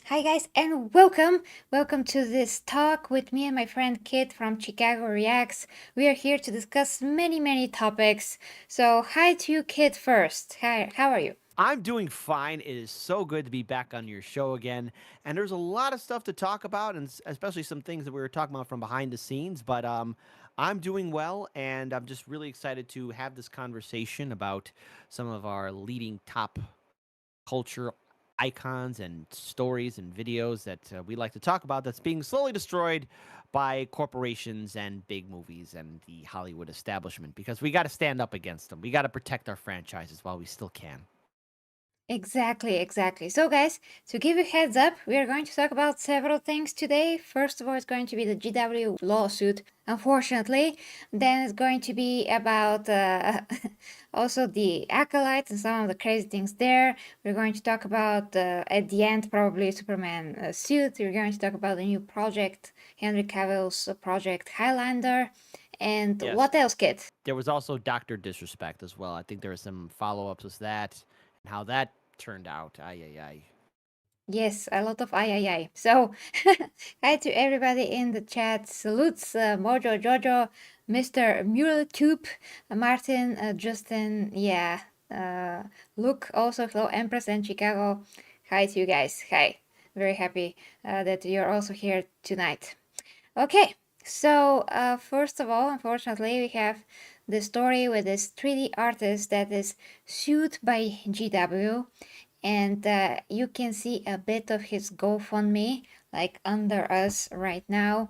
Hi guys and welcome to this talk with me and my friend Kit from Chicago Reacts. We are here to discuss many topics. So hi to you Kit first. Hi, how are you? I'm doing fine. It is so good to be back on your show again. And there's a lot of stuff to talk about, and especially some things that we were talking about from behind the scenes. But I'm doing well, and I'm just really excited to have this conversation about some of our leading top culture icons and stories and videos that we like to talk about that's being slowly destroyed by corporations and big movies and the Hollywood establishment because we got to stand up against them. We got to protect our franchises while we still can. Exactly. So guys, to give you heads up, we are going to talk about several things today. First of all, it's going to be the GW lawsuit, unfortunately. Then it's going to be about also the Acolyte and some of the crazy things there. We're going to talk about, at the end, probably Superman suit. We're going to talk about the new project, Henry Cavill's project Highlander. And Yes. what else, kid? There was also Doctor Disrespect as well. I think there was some follow-ups with that and how that turned out. Ay ay ay. Yes, a lot of ay. So, hi to everybody in the chat. Salutes, Mojo, Jojo, Mr. MuleTube, Martin, Justin, yeah, uh, Luke, also hello, Empress and Chicago. Hi to you guys. Hi. Very happy that you're also here tonight. Okay, so first of all, unfortunately, we have the story with this 3D artist that is sued by GW, and you can see a bit of his GoFundMe like under us right now.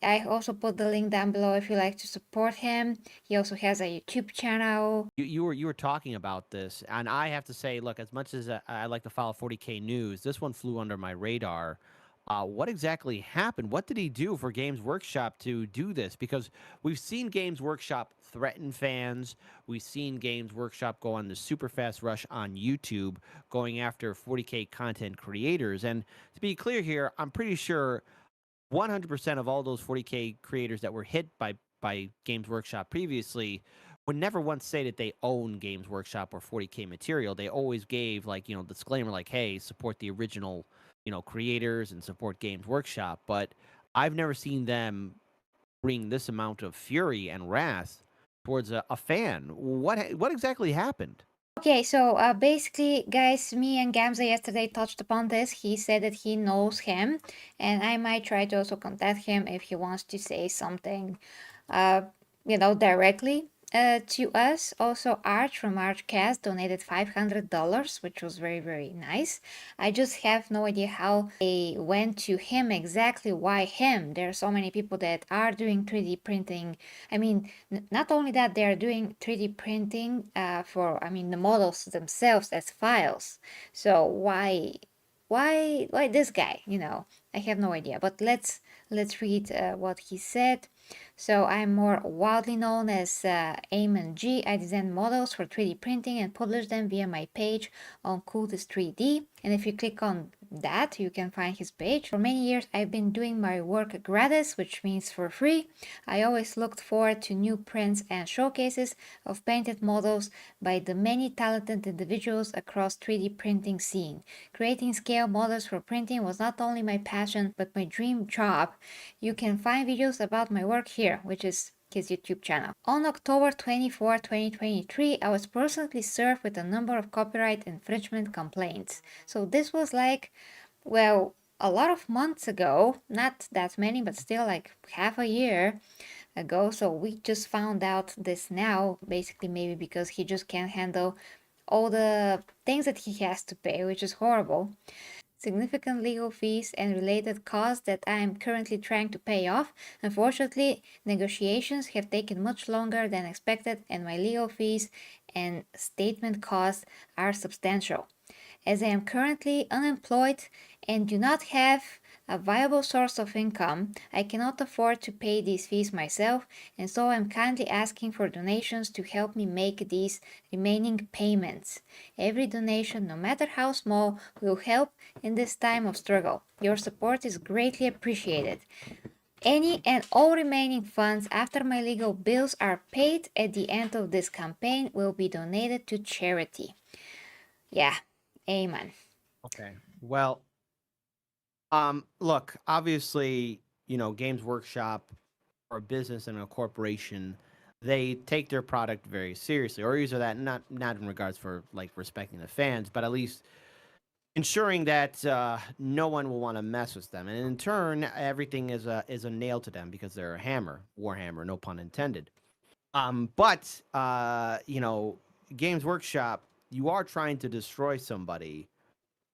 I also put the link down below if you like to support him. He also has a YouTube channel. You were talking about this, and I have to say, look, as much as I like to follow 40K news, this one flew under my radar. What exactly happened? What did he do for Games Workshop to do this? Because we've seen Games Workshop threaten fans. We've seen Games Workshop go on the super fast rush on YouTube, going after 40K content creators. And to be clear here, I'm pretty sure 100% of all those 40K creators that were hit by Games Workshop previously would never once say that they own Games Workshop or 40K material. They always gave like, disclaimer like, "Hey, support the original, creators and support Games Workshop." But I've never seen them bring this amount of fury and wrath towards a fan. What exactly happened? Okay, so basically, guys, me and Gamza yesterday touched upon this. He said that he knows him, and I might try to also contact him if he wants to say something, uh, directly to us. Also, Arch from Archcast donated $500, which was very nice. I just have no idea how they went to him exactly. Why him? There are so many people that are doing 3D printing. I mean, not only that, they are doing 3D printing for, I mean, the models themselves as files. So why this guy? I have no idea. But let's read what he said. So I'm more widely known as Eamon G. I design models for 3D printing and publish them via my page on Coolest 3D. And if you click on that, you can find his page. For many years, I've been doing my work gratis, which means for free. I always looked forward to new prints and showcases of painted models by the many talented individuals across 3D printing scene. Creating scale models for printing was not only my passion, but my dream job. You can find videos about my work here, which is his YouTube channel. On October 24, 2023, I was personally served with a number of copyright infringement complaints. So this was like, well, a lot of months ago, not that many, but still like half a year ago. So we just found out this now, basically, maybe because he just can't handle all the things that he has to pay, which is horrible. Significant legal fees and related costs that I am currently trying to pay off. Unfortunately, negotiations have taken much longer than expected, and my legal fees and statement costs are substantial. As I am currently unemployed and do not have a viable source of income, I cannot afford to pay these fees myself, and so I'm kindly asking for donations to help me make these remaining payments. Every donation, no matter how small, will help in this time of struggle. Your support is greatly appreciated. Any and all remaining funds after my legal bills are paid at the end of this campaign will be donated to charity. Yeah, amen. Okay. Well, Look, obviously, Games Workshop or a business and a corporation, they take their product very seriously, or either that not in regards for like respecting the fans, but at least ensuring that no one will want to mess with them, and in turn, everything is a nail to them because they're a hammer, warhammer, no pun intended. But Games Workshop, you are trying to destroy somebody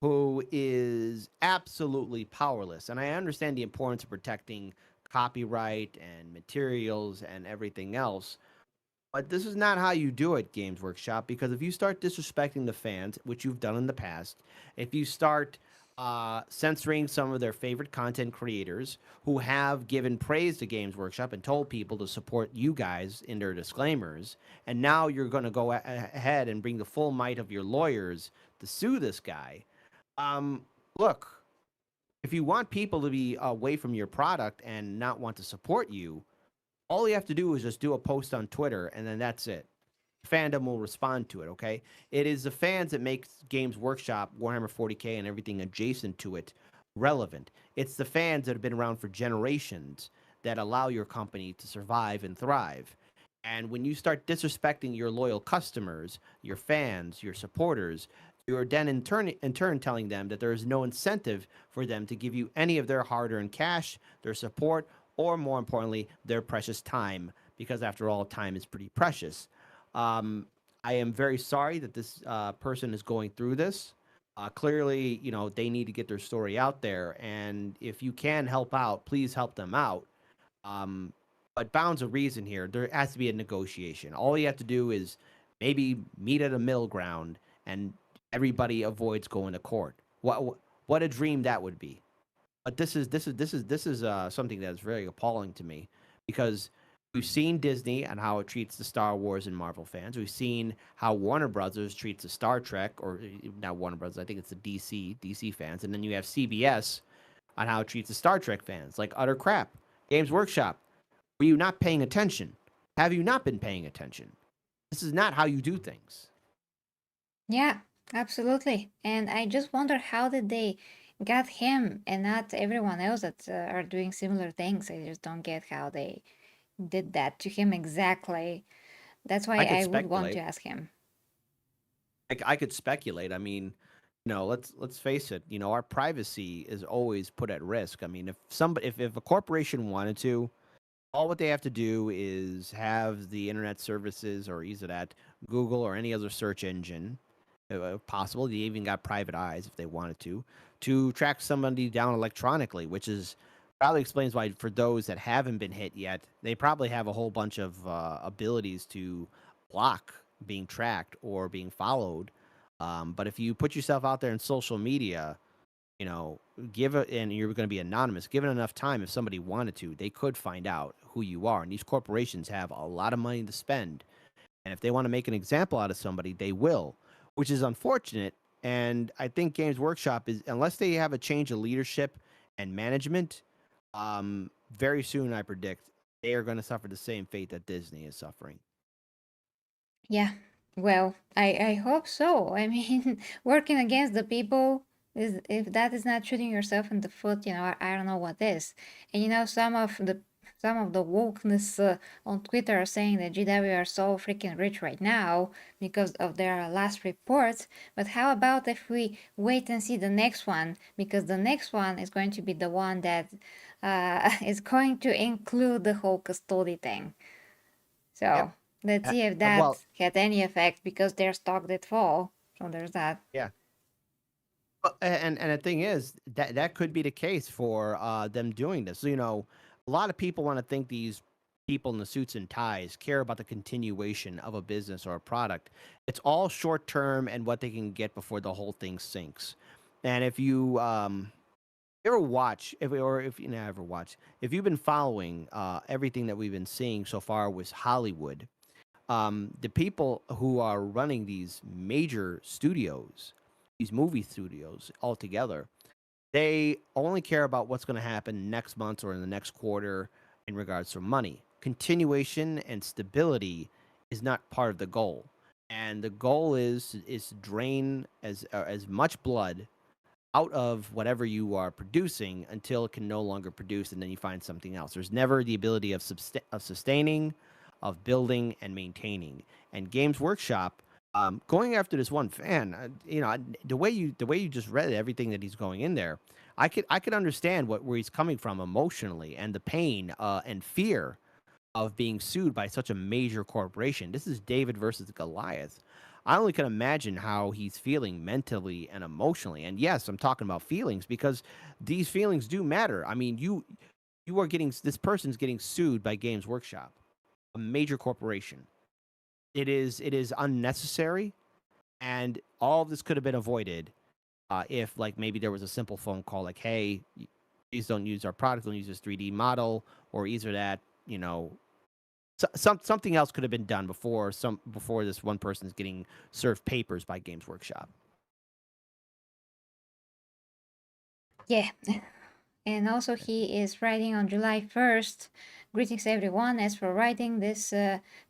who is absolutely powerless. And I understand the importance of protecting copyright and materials and everything else. But this is not how you do it, Games Workshop, because if you start disrespecting the fans, which you've done in the past, if you start censoring some of their favorite content creators who have given praise to Games Workshop and told people to support you guys in their disclaimers, and now you're going to go ahead and bring the full might of your lawyers to sue this guy. um, Look, if you want people to be away from your product and not want to support you, all you have to do is just do a post on Twitter, and then that's it. Fandom will respond to it. Okay, it is the fans that make Games Workshop, Warhammer 40K, and everything adjacent to it relevant. It's the fans that have been around for generations that allow your company to survive and thrive. And when you start disrespecting your loyal customers, your fans, your supporters, you're then in turn telling them that there is no incentive for them to give you any of their hard-earned cash, their support, or more importantly, their precious time, because after all, time is pretty precious. Um, I am very sorry that this person is going through this. Clearly, they need to get their story out there, and if you can help out, please help them out. Um, but bounds of reason here. There has to be a negotiation. All you have to do is maybe meet at a middle ground, and everybody avoids going to court. What a dream that would be. But this is something that is very appalling to me, because we've seen Disney and how it treats the Star Wars and Marvel fans. We've seen how Warner Brothers treats the Star Trek, or not Warner Brothers. I think it's the DC fans, and then you have CBS on how it treats the Star Trek fans like utter crap. Games Workshop, were you not paying attention? Have you not been paying attention? This is not how you do things. Yeah, absolutely. And I just wonder how did they got him and not everyone else that are doing similar things. I just don't get how they did that to him exactly. That's why I could I would want to speculate. ask him. I could speculate. I mean, let's face it. Our privacy is always put at risk. I mean, if a corporation wanted to, all what they have to do is have the internet services, or either that Google or any other search engine, if possible. They even got private eyes if they wanted to track somebody down electronically, which is probably explains why for those that haven't been hit yet, they probably have a whole bunch of abilities to block being tracked or being followed. But if you put yourself out there in social media, you know, and you're going to be anonymous. Given enough time, if somebody wanted to, they could find out who you are. And these corporations have a lot of money to spend, and if they want to make an example out of somebody, they will, which is unfortunate. And I think Games Workshop is, unless they have a change of leadership and management, very soon I predict they are going to suffer the same fate that Disney is suffering. Yeah, well, I hope so. I mean, working against the people is if that is not shooting yourself in the foot, I don't know what is. And some of the wokeness on Twitter are saying that GW are so freaking rich right now because of their last reports. But how about if we wait and see the next one? Because the next one is going to be the one that is going to include the whole custody thing. Yep. So let's see if that Well, had any effect because their stock did fall. So there's that. yeah. And the thing is that could be the case for them doing this. So, a lot of people want to think these people in the suits and ties care about the continuation of a business or a product. It's all short term and what they can get before the whole thing sinks. And if you ever watch, if you never watch, if you've been following everything that we've been seeing so far with Hollywood, the people who are running these major studios, these movie studios altogether, they only care about what's going to happen next month or in the next quarter in regards to money. Continuation and stability is not part of the goal, and the goal is to drain as much blood out of whatever you are producing until it can no longer produce, and then you find something else. There's never the ability of sustaining, of building and maintaining. And Games Workshop, going after this one fan, the way you just read everything that he's going in there, I could understand where he's coming from emotionally, and the pain and fear of being sued by such a major corporation. This is David versus Goliath. I only can imagine how he's feeling mentally and emotionally. And yes, I'm talking about feelings because these feelings do matter. I mean, you are getting, this person's getting sued by Games Workshop, a major corporation. It is unnecessary, and all of this could have been avoided if, like, maybe there was a simple phone call like, "Hey, please don't use our product, don't use this 3D model," or either that, something else could have been done before this one person's getting served papers by Games Workshop. Yeah. And also, he is writing on July 1st. Greetings, everyone. As for writing, this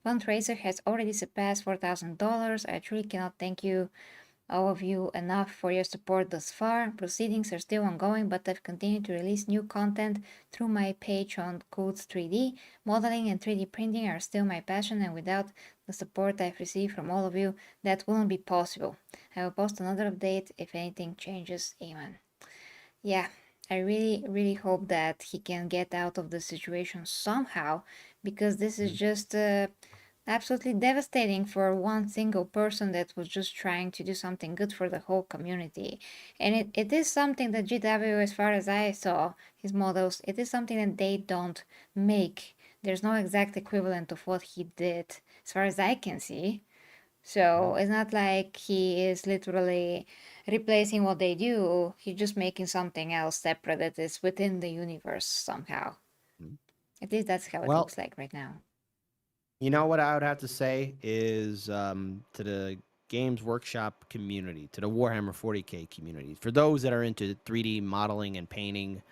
fundraiser has already surpassed $4,000. I truly cannot thank you, all of you, enough for your support thus far. Proceedings are still ongoing, but I've continued to release new content through my page on Codes 3D. Modeling and 3D printing are still my passion, and without the support I've received from all of you, that wouldn't be possible. I will post another update if anything changes. Amen. Yeah, I really, really hope that he can get out of the situation somehow, because this is Mhm. just absolutely devastating for one single person that was just trying to do something good for the whole community. And it is something that GW, as far as I saw his models, it is something that they don't make. There's no exact equivalent of what he did, as far as I can see. So Mhm. it's not like he is literally replacing what they do, he's just making something else separate that is within the universe somehow. Mhm. At least that's how it Well, looks like right now. you know what I would have to say is, to the Games Workshop community, to the Warhammer 40K community, for those that are into 3D modeling and painting,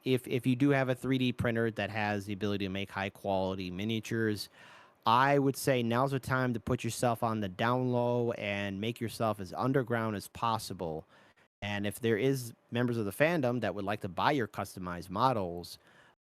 if you do have a 3D printer that has the ability to make high quality miniatures, I would say now's the time to put yourself on the down low and make yourself as underground as possible. And if there is members of the fandom that would like to buy your customized models,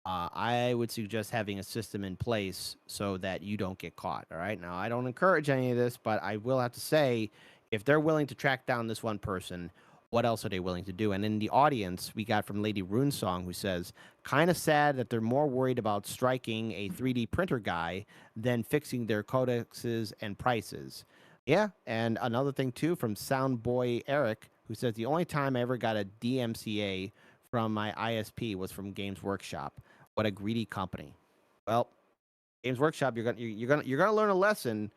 I would suggest having a system in place so that you don't get caught. All right. Now, I don't encourage any of this, but I will have to say, if they're willing to track down this one person, what else are they willing to do? And in the audience, we got from Lady Runesong, who says, kind of sad that they're more worried about striking a 3D printer guy than fixing their codexes and prices. Yeah, and another thing too from Soundboy Eric, who says the only time I ever got a DMCA from my ISP was from Games Workshop. What a greedy company. Well, Games Workshop, you're gonna learn a lesson.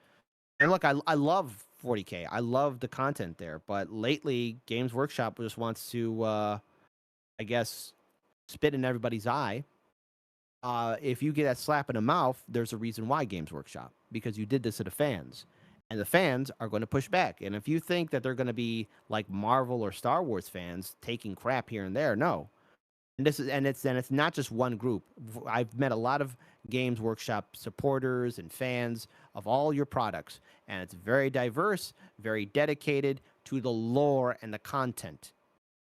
And look, I love 40K. I love the content there, but lately Games Workshop just wants to, I guess, spit in everybody's eye. If you get that slap in the mouth, there's a reason why Games Workshop, because you did this to the fans, and the fans are going to push back. And if you think that they're going to be like Marvel or Star Wars fans taking crap here and there, no. And it's not just one group. I've met a lot of Games Workshop supporters and fans of all your products, and it's very diverse, very dedicated to the lore and the content.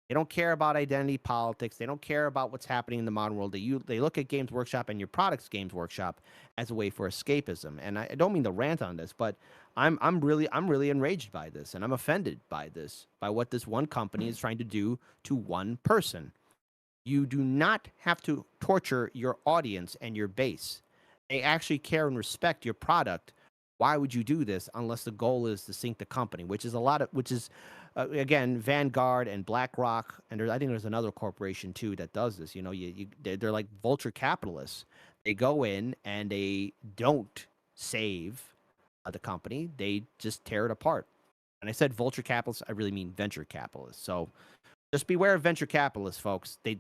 They don't care about identity politics. They don't care about what's happening in the modern world. They look at Games Workshop and your products, Games Workshop, as a way for escapism. And I don't mean to rant on this, but I'm really enraged by this, and I'm offended by this, by what this one company is trying to do to one person. You do not have to torture your audience and your base. They actually care and respect your product. Why would you do this unless the goal is to sink the company, which is again Vanguard and BlackRock, and I think there's another corporation too that does this. They're like vulture capitalists. They go in and they don't save the company; they just tear it apart. And I said vulture capitalists, I really mean venture capitalists. So just beware of venture capitalists, folks. They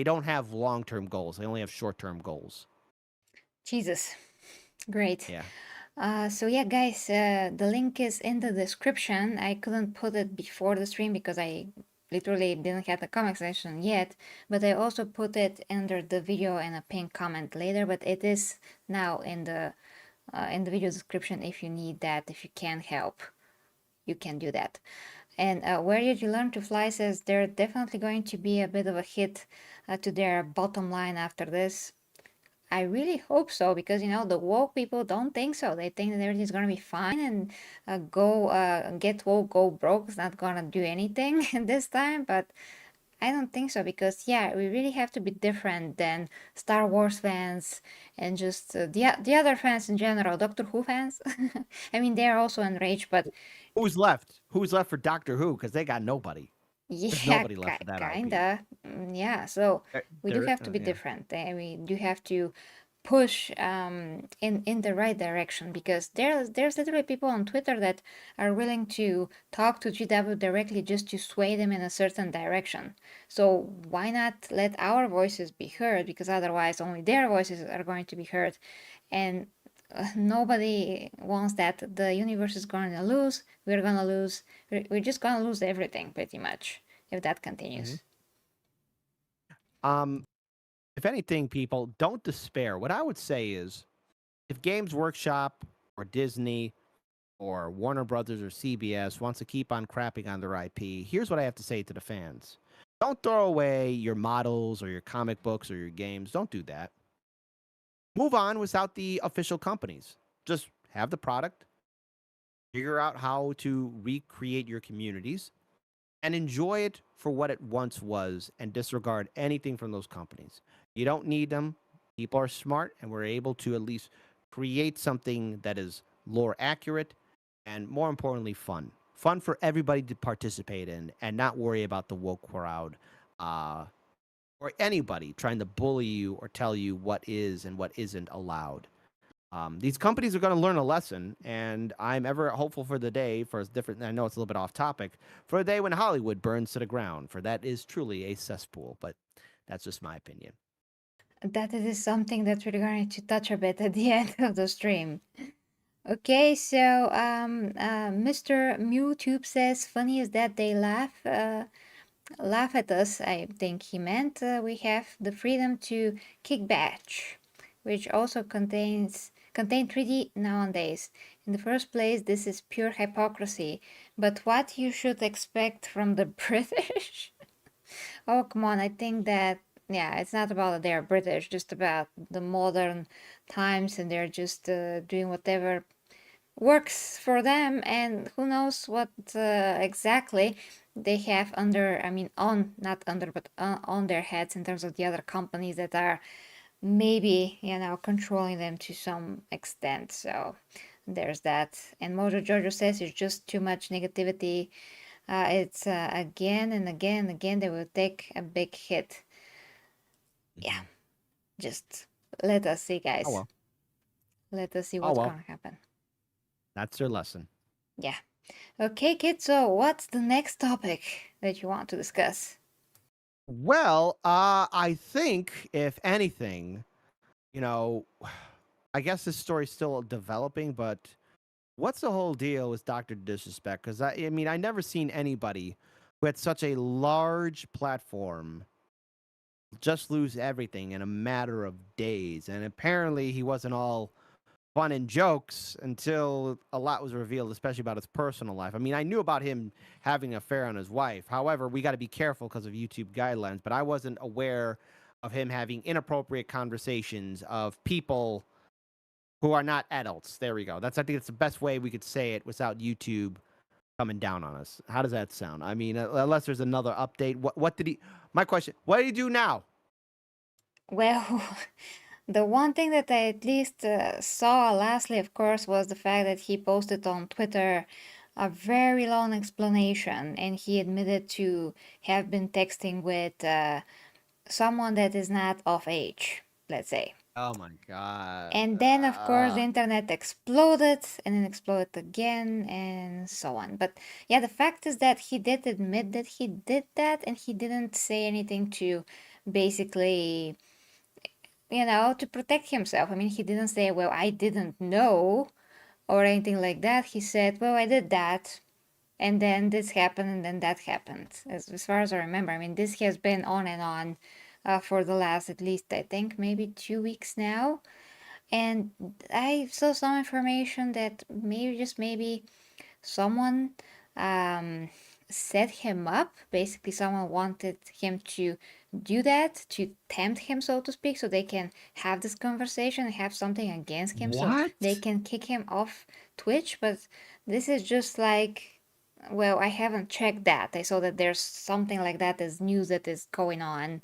don't have long term goals. They only have short term goals. Jesus. Great. Yeah. So yeah, guys, the link is in the description. I couldn't put it before the stream because I literally didn't have the comment section yet, but I also put it under the video and a pinned comment later, but it is now in the video description if you need that, if you can help, you can do that. And Where Did You Learn to Fly says they're definitely going to be a bit of a hit to their bottom line after this. I really hope so because the woke people don't think so. They think that everything's gonna be fine and go get woke, go broke is not gonna do anything this time. But I don't think so because yeah, we really have to be different than Star Wars fans and just the other fans in general, Doctor Who fans. I mean, they're also enraged, but Who's left? Who's left for Doctor Who? Because they got nobody. There's yeah, nobody left for that IP. kinda. Yeah, so we do have to be Yeah. different. We do have to push in the right direction because there's literally people on Twitter that are willing to talk to GW directly just to sway them in a certain direction. So why not let our voices be heard? Because otherwise, only their voices are going to be heard, and nobody wants that. The universe is going to lose. We're gonna lose. We're just gonna lose everything pretty much if that hmm continues. Um, if anything, people don't despair. What I would say is, if Games Workshop or Disney or Warner Brothers or CBS wants to keep on crapping on their IP, here's what I have to say to the fans. Don't throw away your models or your comic books or your games. Don't do that. Move on without the official companies. Just have the product, figure out how to recreate your communities, and enjoy it for what it once was and disregard anything from those companies. You don't need them. People are smart, and we're able to at least create something that is lore accurate and, more importantly, fun. Fun for everybody to participate in and not worry about the woke crowd uh, or anybody trying to bully you or tell you what is and what isn't allowed. These companies are going to learn a lesson, and I'm ever hopeful for the day for a different. I know it's a little bit off topic, for a day when Hollywood burns to the ground, for that is truly a cesspool. But that's just my opinion. That is something that we're going to touch a bit at the end of the stream. Okay, so Mr. MewTube says, "Funny is that they laugh at us." I think he meant we have the freedom to kick back, which also contain 3D nowadays. In the first place, this is pure hypocrisy. But what you should expect from the British? Oh, come on. I think that, yeah, it's not about that they're British, just about the modern times and they're just doing whatever works for them. And who knows what exactly they have under, I mean, on, not under, but on their heads in terms of the other companies that are maybe, controlling them to some extent. So there's that. And Mojo Jojo says it's just too much negativity. It's again and again and again they will take a big hit. Yeah, Mhm. just let us see, Oh guys. well. Let us see Oh what's well. gonna happen. That's their lesson. Yeah. Okay, kids. So what's the next topic that you want to discuss? Well, I think if anything, you know, I guess this story's still developing, but what's the whole deal with Doctor Disrespect? Because I mean, I never seen anybody who had such a large platform just lose everything in a matter of days. And apparently, he wasn't all fun and jokes until a lot was revealed, especially about his personal life. I mean, I knew about him having an affair on his wife. However, we got to be careful because of YouTube guidelines, but I wasn't aware of him having inappropriate conversations of people who are not adults. There we go. I think it's the best way we could say it without YouTube coming down on us. How does that sound? I mean, unless there's another update. What did he? My question: what did he do now? Well, the one thing that I at least saw lastly, of course, was the fact that he posted on Twitter a very long explanation and he admitted to have been texting with someone that is not of age, let's say. Oh my god. And then, of course, the internet exploded and then exploded again and so on. But yeah, the fact is that he did admit that he did that and he didn't say anything to basically, to protect himself. I mean, he didn't say, well, I didn't know or anything like that. He said, well, I did that. And then this happened and then that happened. As far as I remember, I mean, this has been on and on for the last at least, I think, maybe 2 weeks now. And I saw some information that maybe, just maybe, someone um, set him up. Basically, someone wanted him to do that, to tempt him, so to speak, so they can have this conversation and have something against him, so they What? can kick him off Twitch. But this is just like, well, I haven't checked that. I saw that there's something like that as news that is going on,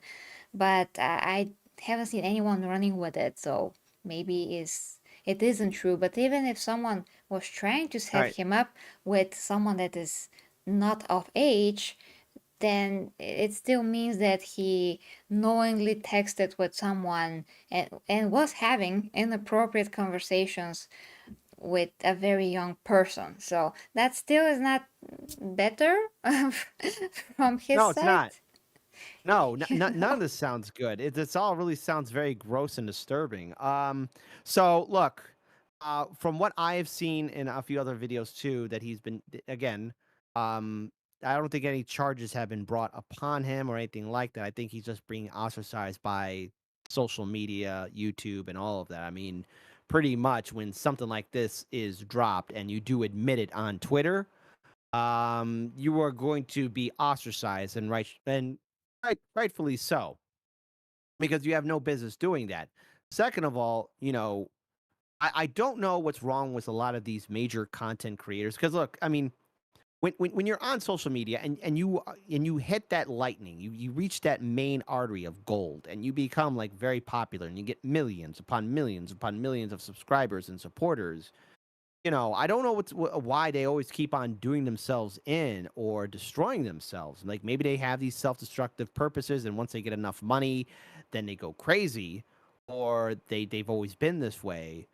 but I haven't seen anyone running with it. So maybe it isn't true. But even if someone was trying to All set right. him up with someone that is not of age, then it still means that he knowingly texted with someone and was having inappropriate conversations with a very young person. So that still is not better from his No, it's side. not. No, You none know? of this sounds good. It's all really sounds very gross and disturbing. So look, from what I have seen in a few other videos too, that he's been again, I don't think any charges have been brought upon him or anything like that. I think he's just being ostracized by social media, YouTube, and all of that. I mean, pretty much when something like this is dropped and you do admit it on Twitter, you are going to be ostracized and rightfully so because you have no business doing that. Second of all, I don't know what's wrong with a lot of these major content creators because look, I mean, when you're on social media and you hit that lightning, you reach that main artery of gold and you become like very popular and you get millions upon millions of subscribers and supporters. I don't know why they always keep on doing themselves in or destroying themselves. Like maybe they have these self-destructive purposes, and once they get enough money, then they go crazy, or they've always been this way.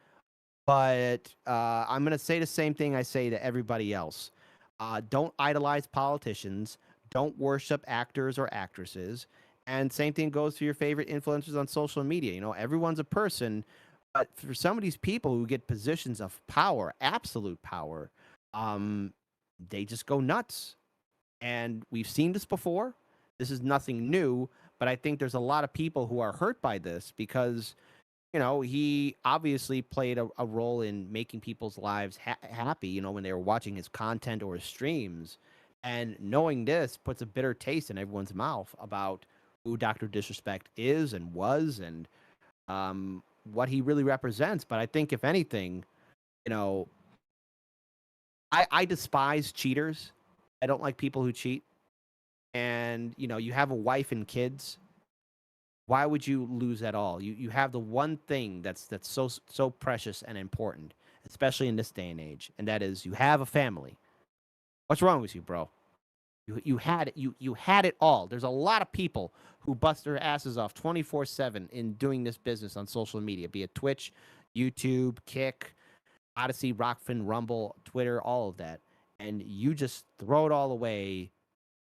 But I'm gonna say the same thing I say to everybody else. Don't idolize politicians. Don't worship actors or actresses. And same thing goes for your favorite influencers on social media. Everyone's a person, but for some of these people who get positions of power, absolute power, um, they just go nuts. And we've seen this before. This is nothing new, but I think there's a lot of people who are hurt by this because he obviously played a role in making people's lives happy, when they were watching his content or his streams. And knowing this puts a bitter taste in everyone's mouth about who Dr. Disrespect is and was and what he really represents. But I think, if anything, you know, I despise cheaters. I don't like people who cheat. And, you have a wife and kids. Why would you lose at all? You have the one thing that's so precious and important, especially in this day and age, and that is you have a family. What's wrong with you, bro? You had it you had it all. There's a lot of people who bust their asses off 24/7 in doing this business on social media, be it Twitch, YouTube, Kick, Odyssey, Rockfin, Rumble, Twitter, all of that. And you just throw it all away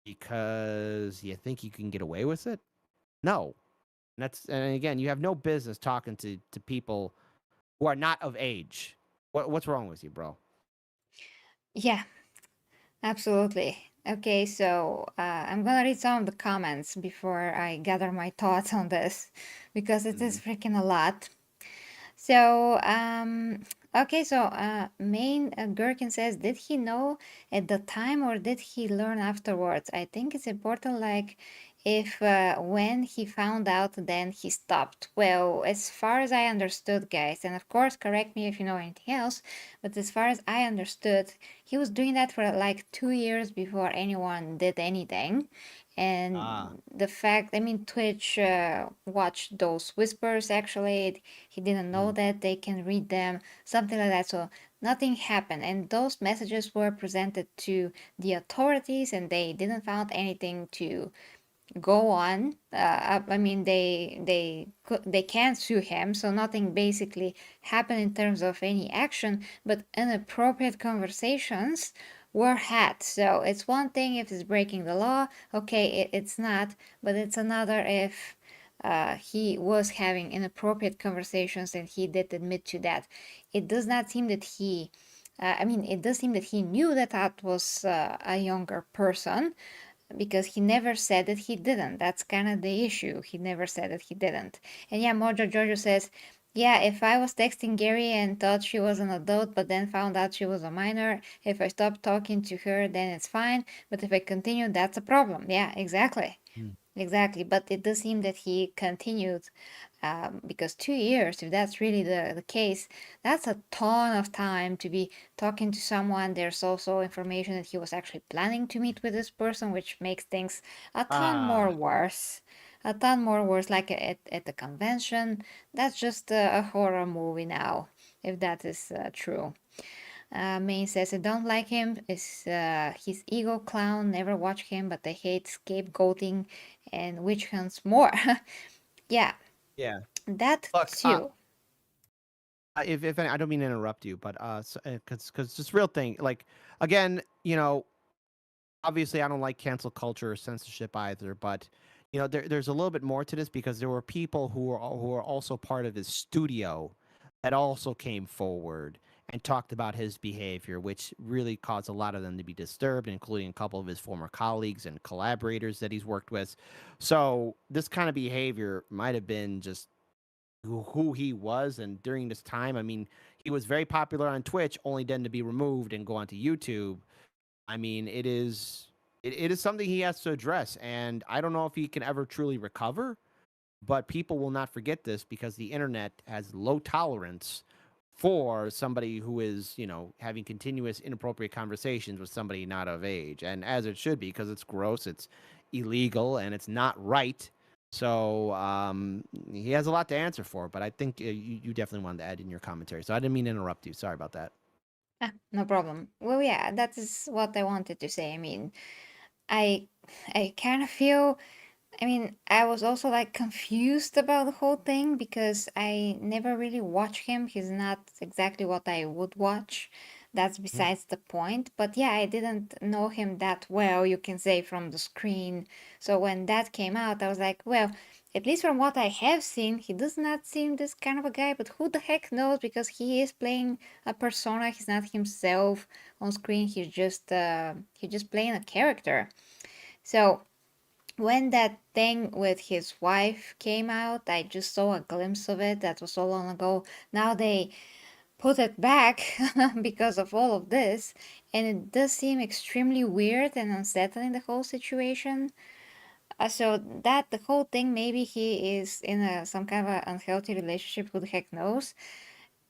because you think you can get away with it? No. And again, you have no business talking to people who are not of age. What's wrong with you, bro? Yeah, absolutely. Okay, so I'm gonna read some of the comments before I gather my thoughts on this because it Mm-hmm. is freaking a lot. So, okay, so main Gherkin says, did he know at the time or did he learn afterwards? I think it's important, like, if when he found out, then he stopped. Well, as far as I understood, guys, and of course, correct me if you know anything else, but as far as I understood, he was doing that for like 2 years before anyone did anything. Ah. And the fact, I mean, Twitch watched those whispers actually. He didn't know Mm. that they can read them, something like that. So nothing happened. And those messages were presented to the authorities and they didn't found anything to go on. I mean, they can't sue him, so nothing basically happened in terms of any action. But inappropriate conversations were had. So it's one thing if it's breaking the law. Okay, it's not, but it's another if. He was having inappropriate conversations and he did admit to that. It does not seem that he I mean, it does seem that he knew that that was a younger person, because he never said that he didn't. That's kind of the issue. He never said that he didn't. And yeah, Mojo Jojo says, Yeah, if I was texting Gary and thought she was an adult, but then found out she was a minor, if I stopped talking to her, then it's fine. But if I continue, that's a problem. Yeah, exactly. Mm. Exactly. But it does seem that he continued because 2 years, if that's really the case, that's a ton of time to be talking to someone. There's also information that he was actually planning to meet with this person, which makes things a ton more Ah, worse. A ton more worse, like at the convention. That's just a horror movie now, if that is true. Main says, I don't like him. Is his ego clown. Never watch him, but I hate scapegoating and witch hunts more. Yeah, yeah. that Look, too. if I don't mean to interrupt you, but because this real thing, like again, obviously I don't like cancel culture or censorship either, but there's a little bit more to this because there were people who are also part of his studio that also came forward and talked about his behavior, which really caused a lot of them to be disturbed, including a couple of his former colleagues and collaborators that he's worked with. So this kind of behavior might have been just who he was, and during this time, I mean, he was very popular on Twitch, only then to be removed and go onto YouTube. I mean, it is something he has to address, and I don't know if he can ever truly recover. But people will not forget this because the internet has low tolerance for somebody who is, having continuous inappropriate conversations with somebody not of age, and as it should be, because it's gross, it's illegal, and it's not right. So he has a lot to answer for. But I think you definitely wanted to add in your commentary. So I didn't mean to interrupt you. Sorry about that. No problem. Well, yeah, that is what I wanted to say. I mean, I I kind of feel I was also like confused about the whole thing because I never really watch him. He's not exactly what I would watch. That's Mhm. besides the point. But yeah, I didn't know him that well, you can say, from the screen. So when that came out, I was like, well, at least from what I have seen, he does not seem this kind of a guy, but who the heck knows because he is playing a persona. He's not himself on screen. He's just playing a character. So when that thing with his wife came out, I just saw a glimpse of it. That was so long ago. Now they put it back because of all of this, and it does seem extremely weird and unsettling, the whole situation. So that the whole thing, maybe he is in some kind of a unhealthy relationship. Who the heck knows?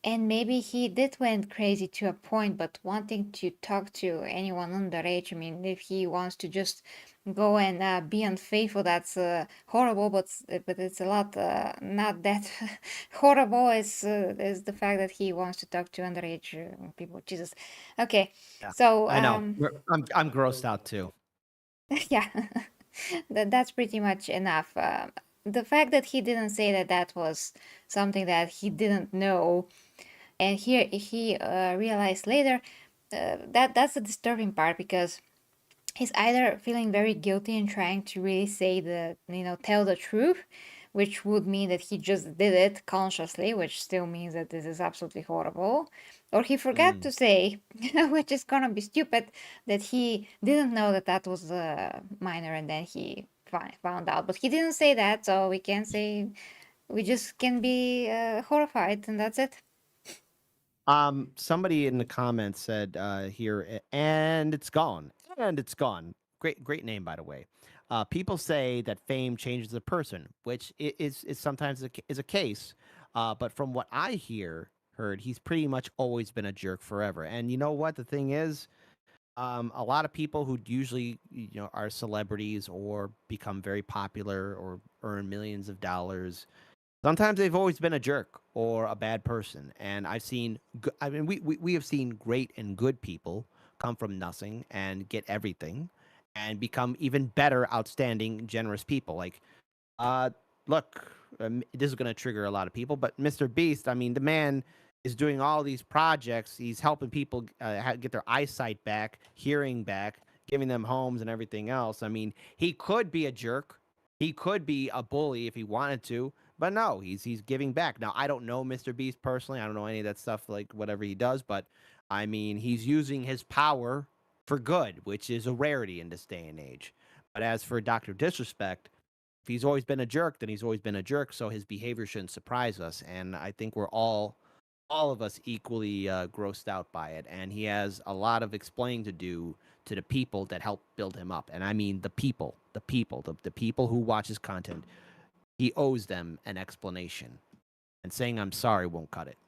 And maybe he did went crazy to a point, but wanting to talk to anyone underage, I mean, if he wants to just go and be unfaithful, that's horrible, but it's a lot not that horrible as the fact that he wants to talk to underage people. Jesus. Okay, Yeah, so I know. I'm grossed out too. yeah, that's pretty much enough. The fact that he didn't say that that was something that he didn't know and here he realized later that's the disturbing part because he's either feeling very guilty and trying to really say tell the truth, which would mean that he just did it consciously, which still means that this is absolutely horrible, or he forgot Mm. to say, which is gonna be stupid, that he didn't know that that was a minor and then he found out, but he didn't say that, so we can say we just can be horrified and that's it. Somebody in the comments said here, and it's gone, and it's gone. Great name, by the way. People say that fame changes a person, which is sometimes is a case. But from what I heard, he's pretty much always been a jerk forever. And you know what? The thing is, a lot of people who usually are celebrities or become very popular or earn millions of dollars. Sometimes they've always been a jerk or a bad person, and I mean, we have seen great and good people come from nothing and get everything, and become even better, outstanding, generous people. Like, uh, look, this is going to trigger a lot of people, but Mr. Beast, I mean, the man is doing all these projects. He's helping people get their eyesight back, hearing back, giving them homes and everything else. I mean, he could be a jerk. He could be a bully if he wanted to, but no, he's giving back. Now, I don't know Mr. Beast personally. I don't know any of that stuff, like whatever he does, but I mean, he's using his power for good, which is a rarity in this day and age. But as for Dr. Disrespect, if he's always been a jerk, then he's always been a jerk. So his behavior shouldn't surprise us. And I think we're all of us equally grossed out by it. And he has a lot of explaining to do to the people that help build him up. And I mean the people who watch his content. He owes them an explanation. And saying I'm sorry won't cut it.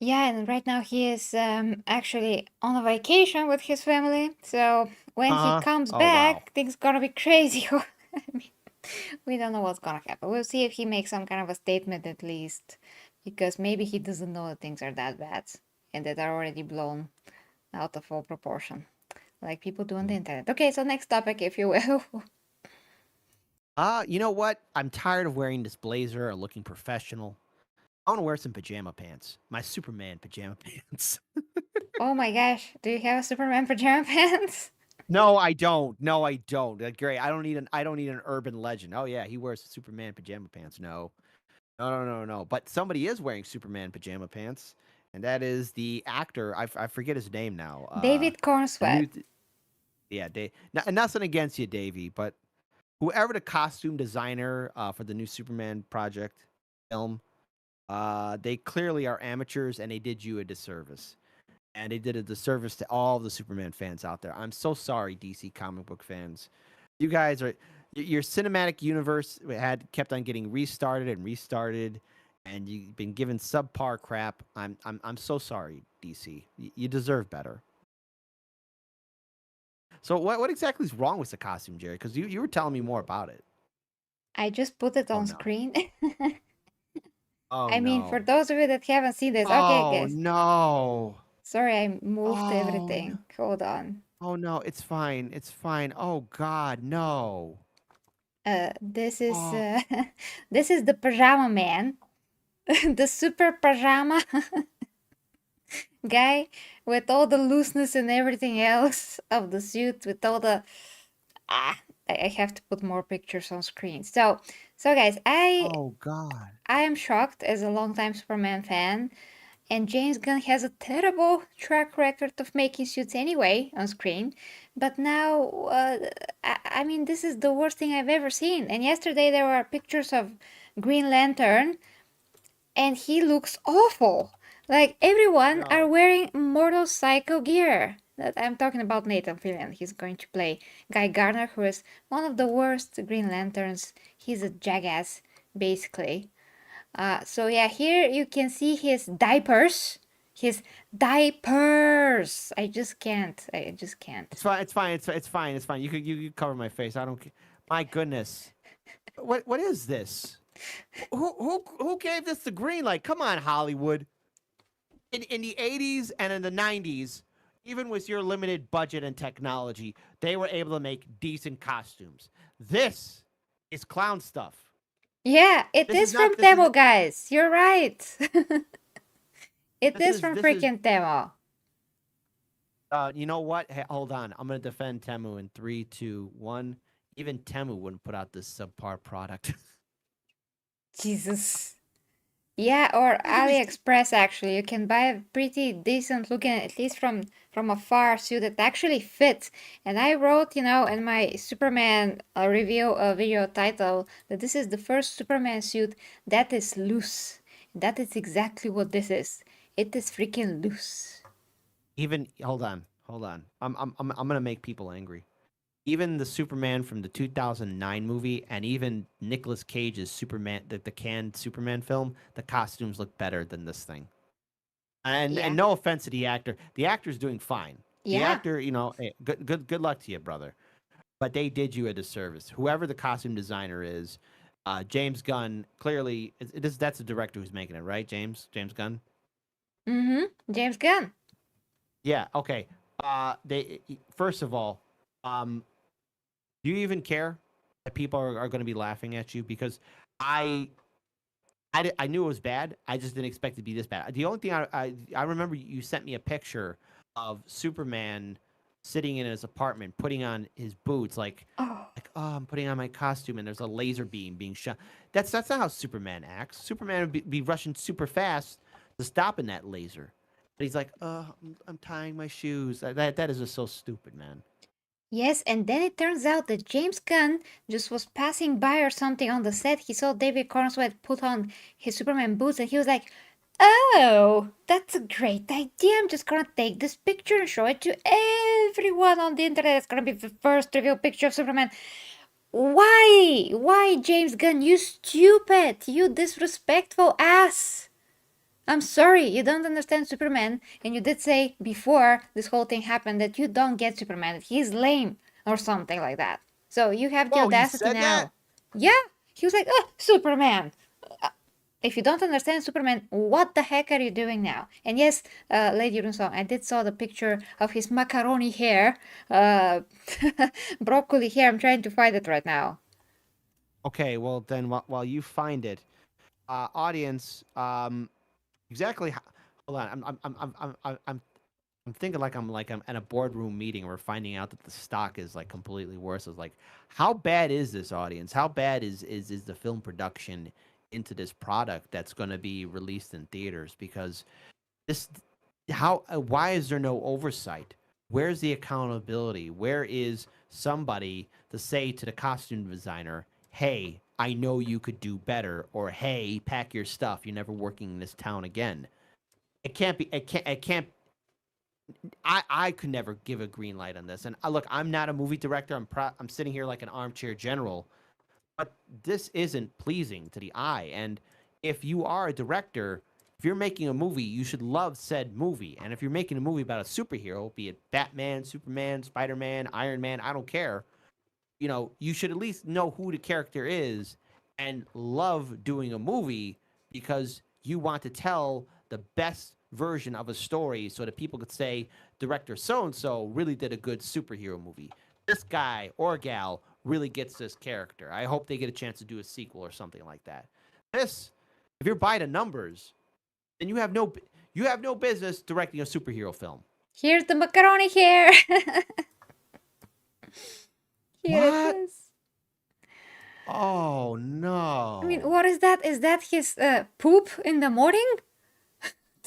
Yeah, and right now he is actually on a vacation with his family. So when he comes Oh wow. back, things gonna be crazy. I mean, we don't know what's gonna happen. We'll see if he makes some kind of a statement at least, because maybe he doesn't know that things are that bad and that are already blown out of all proportion, like people do on the internet. Okay, so next topic, if you will. You know what? I'm tired of wearing this blazer or looking professional. I want to wear some pajama pants. My Superman pajama pants. Oh my gosh, do you have a Superman pajama pants? No, I don't. No, I don't. Great. I don't need an urban legend. Oh yeah, he wears Superman pajama pants. No. No, no, no, no. But somebody is wearing Superman pajama pants, and that is the actor. I forget his name now. David The Cornsweat. new yeah, nothing against you, Davey, but whoever the costume designer for the new Superman project film, they clearly are amateurs and they did you a disservice. And they did a disservice to all the Superman fans out there. I'm so sorry, DC comic book fans. You guys are your cinematic universe had kept on getting restarted and restarted, and you've been given subpar crap. I'm so sorry, DC. You deserve better. So what exactly is wrong with the costume, Jerry? Because you were telling me more about it. I just put it Oh on no. screen. Oh I mean, for no. those of you that haven't seen this, okay, Oh guys. no. Sorry, I moved Oh no. everything. Hold on. Oh no. It's fine. It's fine. Oh God, no. This is Oh. this is the pajama man, the super pajama guy with all the looseness and everything else of the suit, with all the ah. I have to put more pictures on screen. So guys, Oh God. I am shocked as a longtime Superman fan. And James Gunn has a terrible track record of making suits anyway on screen. But now, I mean, this is the worst thing I've ever seen. And yesterday there were pictures of Green Lantern, and he looks awful. Like everyone are No. wearing Mortal Psycho gear. That I'm talking about Nathan Fillion. He's going to play Guy Gardner, who is one of the worst Green Lanterns. He's a jackass, basically. So yeah, here you can see his diapers. His diapers. I just can't. I just can't. It's fine. It's fine. It's fine. It's fine. You cover my face. I don't. My goodness. What is this? Who gave this the green light? Come on, Hollywood. In the 80s and in the 90s, even with your limited budget and technology, they were able to make decent costumes. This is clown stuff. Yeah, it This is is from not. This is. Temo, guys. You're right. It This is is. from This is. freaking Temo. You know what? Hey, hold on. I'm gonna defend Temu in 3, 2, 1. Even Temu wouldn't put out this subpar product. Jesus. Yeah, or Look at these. AliExpress actually. You can buy a pretty decent looking, at least from afar, suit that actually fits. And I wrote, in my Superman review video title that this is the first Superman suit that is loose. That is exactly what this is. It is freaking loose. Even hold on. I'm gonna make people angry. Even the Superman from the 2009 movie, and even Nicolas Cage's Superman, the canned Superman film, the costumes look better than this thing. And Yeah. no offense to the actor, the actor's doing fine. The Yeah. actor, hey, good luck to you, brother. But they did you a disservice. Whoever the costume designer is, James Gunn clearly that's the director who's making it, right? James Gunn. Mm-hmm. James Gunn. Yeah. Okay. They first of all, um, do you even care that people are going to be laughing at you? Because I, I knew it was bad. I just didn't expect it to be this bad. The only thing I remember you sent me a picture of Superman sitting in his apartment, putting on his boots, Oh. oh, I'm putting on my costume, and there's a laser beam being shot. That's not how Superman acts. Superman would be rushing super fast to stopping that laser. But he's like, I'm tying my shoes. That is just so stupid, man. Yes, and then it turns out that James Gunn just was passing by or something on the set. He saw David Cornswet put on his Superman boots and he was like, "Oh, that's a great idea. I'm just gonna take this picture and show it to everyone on the internet. It's gonna be the first reveal picture of Superman." Why? Why, James Gunn? You stupid! You disrespectful ass! I'm sorry, you don't understand Superman, and you did say before this whole thing happened that you don't get Superman, that he's lame, or something like that. So you have the Whoa, he audacity said that? now. Yeah, he was like, oh, Superman. If you don't understand Superman, what the heck are you doing now? And yes, Lady Runsong, I did saw the picture of his macaroni hair, uh, broccoli hair. I'm trying to find it right now. Okay, well then while you find it, audience, exactly. Hold on, I'm thinking like I'm at a boardroom meeting. And we're finding out that the stock is like completely worse. It's like, how bad is this, audience? How bad is the film production into this product that's going to be released in theaters? Because this, how why is there no oversight? Where's the accountability? Where is somebody to say to the costume designer, "Hey, I know you could do better," or "Hey, pack your stuff. You're never working in this town again." It can't be. It can't. I could never give a green light on this. And look, I'm not a movie director. I'm sitting here like an armchair general, but this isn't pleasing to the eye. And if you are a director, if you're making a movie, you should love said movie. And if you're making a movie about a superhero, be it Batman, Superman, Spider-Man, Iron Man, I don't care, you should at least know who the character is and love doing a movie because you want to tell the best version of a story so that people could say director so and so really did a good superhero movie. This guy or gal really gets this character. I hope they get a chance to do a sequel or something like that. This, if you're by the numbers, then you have no business directing a superhero film. Here's the macaroni hair. Here it What? is. Oh I mean, no. what is that? Is that his poop in the morning?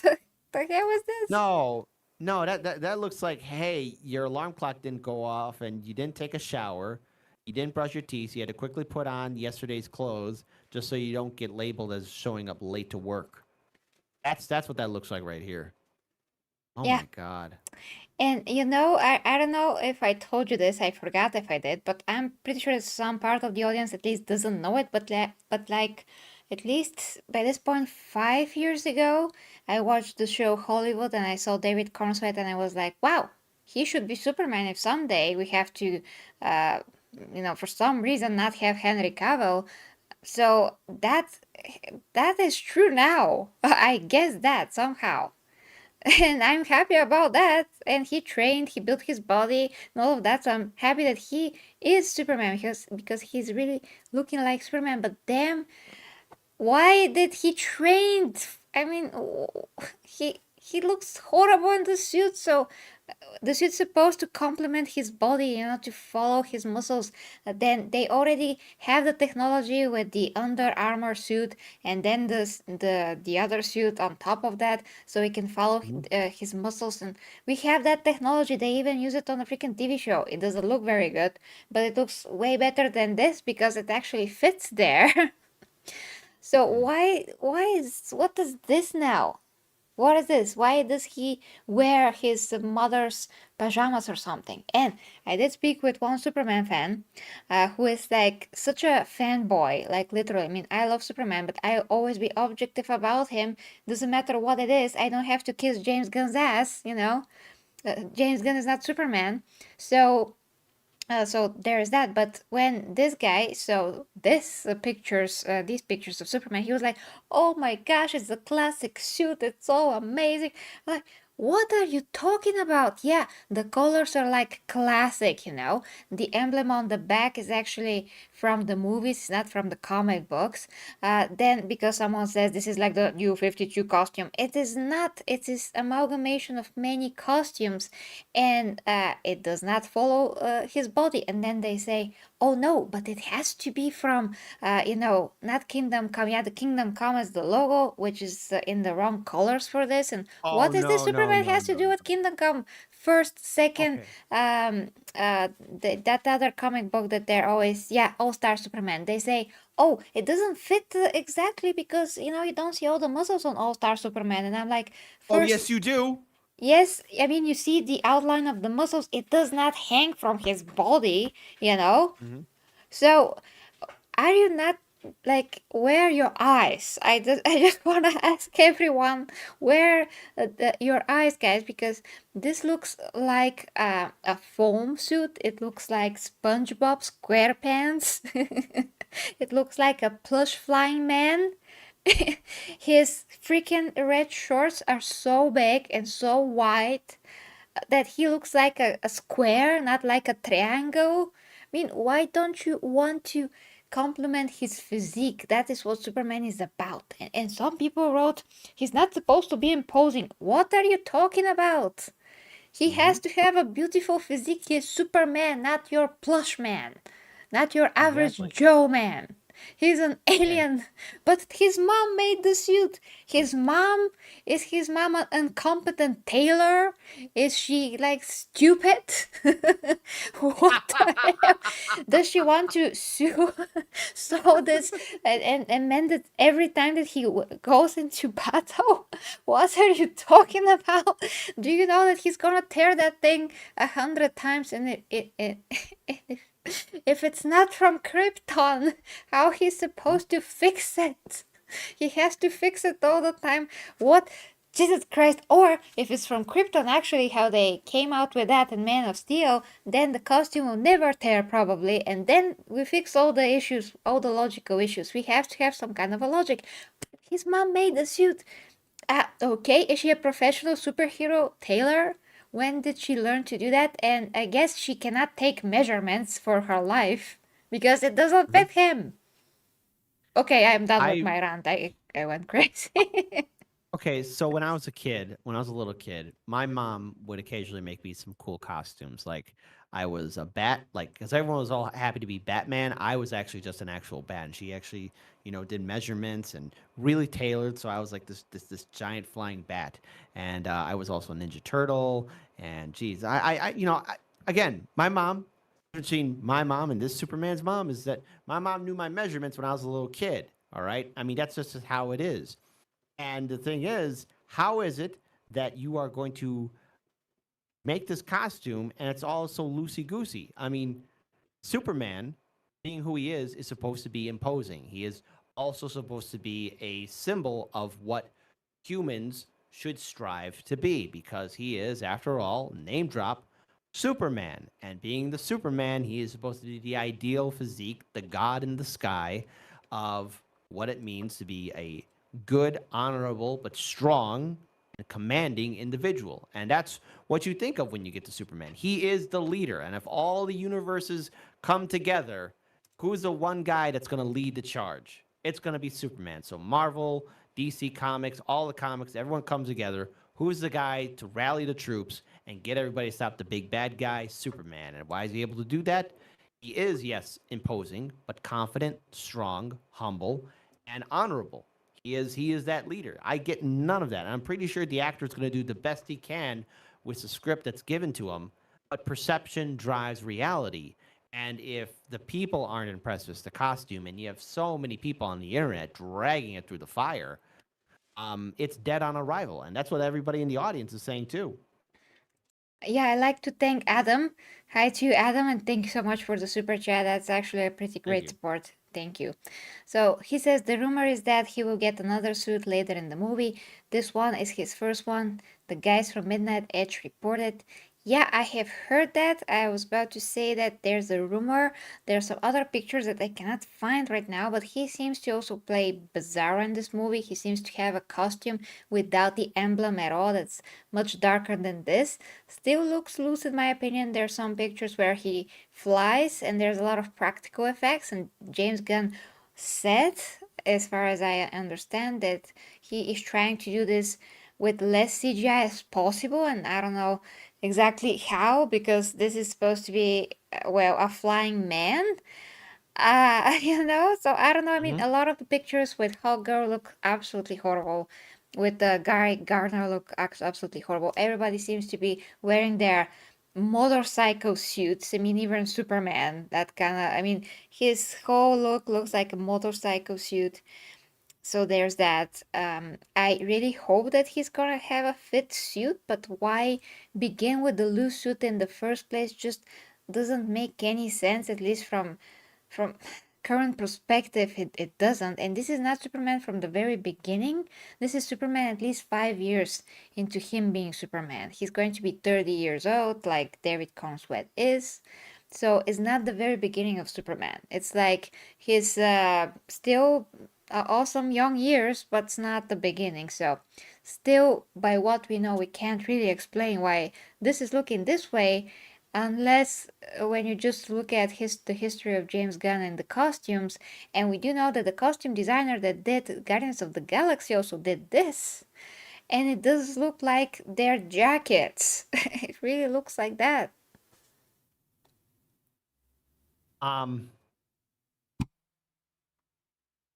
the, the hell is this? No, no, that looks like, hey, your alarm clock didn't go off and you didn't take a shower, you didn't brush your teeth, you had to quickly put on yesterday's clothes just so you don't get labeled as showing up late to work. That's what that looks like right here. Oh Yeah, my god. and I don't know if I told you this, I forgot if I did, but I'm pretty sure some part of the audience at least doesn't know it, but like at least by this point 5 years ago, I watched the show Hollywood and I saw David Cornswet and I was like, wow, he should be Superman if someday we have to, uh, for some reason not have Henry Cavill. So that is true now. I guess that somehow. And I'm happy about that. And he trained, he built his body and all of that. So I'm happy that he is Superman because he's really looking like Superman. But damn, why did he train? I mean, he looks horrible in the suit. So the suit's supposed to complement his body, to follow his muscles. Then they already have the technology with the Under Armour suit, and then the other suit on top of that, so he can follow Mhm. his muscles. And we have that technology. They even use it on a freaking TV show. It doesn't look very good, but it looks way better than this because it actually fits there. So what is this now? What is this? Why does he wear his mother's pajamas or something? And I did speak with one Superman fan who is like such a fanboy, like literally. I mean, I love Superman, but I always be objective about him. Doesn't matter what it is. I don't have to kiss James Gunn's ass. James Gunn is not Superman. So there's that. But when this guy saw these pictures of Superman, he was like, "Oh my gosh, it's a classic suit. It's so amazing!" Like, what are you talking about? Yeah, the colors are like classic. The emblem on the back is actually from the movies, not from the comic books. Then because someone says this is like the new 52 costume, it is not. It is amalgamation of many costumes, and it does not follow his body. And then they say, "Oh no, but it has to be from, not Kingdom Come." Yeah, the Kingdom Come is the logo, which is in the wrong colors for this. And Oh what is this no, no, Superman no, has to no, do with no. Kingdom Come first, second, Okay. that other comic book that they're always, yeah, All-Star Superman. They say, oh, it doesn't fit exactly because, you don't see all the muscles on All-Star Superman. And I'm like, Oh, first, yes, you do. yes, I mean, you see the outline of the muscles. It does not hang from his body, you know? Hmm. So are you not like where are your eyes? I just want to ask everyone where your eyes, guys, because this looks like a foam suit. It looks like SpongeBob SquarePants. It looks like a plush flying man. His freaking red shorts are so big and so wide that he looks like a square, not like a triangle. I mean, why don't you want to compliment his physique? That is what Superman is about. And some people wrote, he's not supposed to be imposing. What are you talking about? He has Hmm. to have a beautiful physique. He is Superman, not your plush man, not your average Exactly. Joe man. He's an And alien, but his mom made the suit. Is his mom an incompetent tailor? Is she like stupid? What the hell? Does she want to sue sew this and mend it every time that he goes into battle? What are you talking about? Do you know that he's gonna tear that thing 100 times and if it's not from Krypton, how he's supposed to fix it? He has to fix it all the time. What? Jesus Christ. Or if it's from Krypton, actually, how they came out with that in Man of Steel, then the costume will never tear, probably, and then we fix all the issues, all the logical issues. We have to have some kind of a logic. His mom made the suit. Okay, is she a professional superhero tailor? When did she learn to do that? And I guess she cannot take measurements for her life because it doesn't Mhm. fit him. Okay, I'm done with I my rant. I went crazy. Okay, so when I was a kid, when I was a little kid, my mom would occasionally make me some cool costumes. Like I was a bat, like because everyone was all happy to be Batman. I was actually just an actual bat, and she actually, did measurements and really tailored. So I was like this giant flying bat, and I was also a Ninja Turtle. And geez, again, my mom. Between my mom and this Superman's mom is that my mom knew my measurements when I was a little kid. All right, I mean that's just how it is. And the thing is, how is it that you are going to make this costume and it's all so loosey goosey? I mean, Superman, being who he is supposed to be imposing. He is also supposed to be a symbol of what humans should strive to be because he is, after all, name drop, Superman. And being the Superman, he is supposed to be the ideal physique, the god in the sky of what it means to be a good, honorable, but strong and commanding individual. And that's what you think of when you get to Superman. He is the leader. And if all the universes come together, who's the one guy that's going to lead the charge? It's going to be Superman. So Marvel, DC Comics, all the comics, everyone comes together. Who's the guy to rally the troops and get everybody to stop the big bad guy? Superman. And why is he able to do that? He is, yes, imposing, but confident, strong, humble, and honorable. He is that leader. I get none of that. I'm pretty sure the actor is going to do the best he can with the script that's given to him, but perception drives reality. And if the people aren't impressed with the costume, and you have so many people on the internet dragging it through the fire, it's dead on arrival, and that's what everybody in the audience is saying too. Yeah, I like to thank Adam. Hi to you, Adam, and thank you so much for the super chat. That's actually a pretty Thank great you. support. Thank you. So he says the rumor is that he will get another suit later in the movie. This one is his first one. The guys from Midnight Edge reported. Yeah, I have heard that. I was about to say that there's a rumor. There's some other pictures that I cannot find right now, but he seems to also play Bizarro in this movie. He seems to have a costume without the emblem at all. That's much darker than this. Still looks loose in my opinion. There's some pictures where he flies and there's a lot of practical effects, and James Gunn said, as far as I understand, that he is trying to do this with less CGI as possible, and I don't know exactly how, because this is supposed to be well, a flying man. So I don't know. I mean, Hmm. a lot of the pictures with Hot Girl look absolutely horrible. with the Gary Gardner look absolutely horrible. Everybody seems to be wearing their motorcycle suits. I mean, even Superman, that kind of, I mean, his whole look looks like a motorcycle suit. So there's that. I really hope that he's gonna have a fit suit, but why begin with the loose suit in the first place? Just doesn't make any sense, at least from current perspective. It doesn't. And this is not Superman from the very beginning. This is Superman at least 5 years into him being Superman. He's going to be 30 years old, like David Cornsweet is. So it's not the very beginning of Superman. It's like he's still awesome young years, but it's not the beginning. So, still, by what we know, we can't really explain why this is looking this way, unless when you just look at the history of James Gunn and the costumes, and we do know that the costume designer that did Guardians of the Galaxy also did this. And it does look like their jackets. It really looks like that. Um,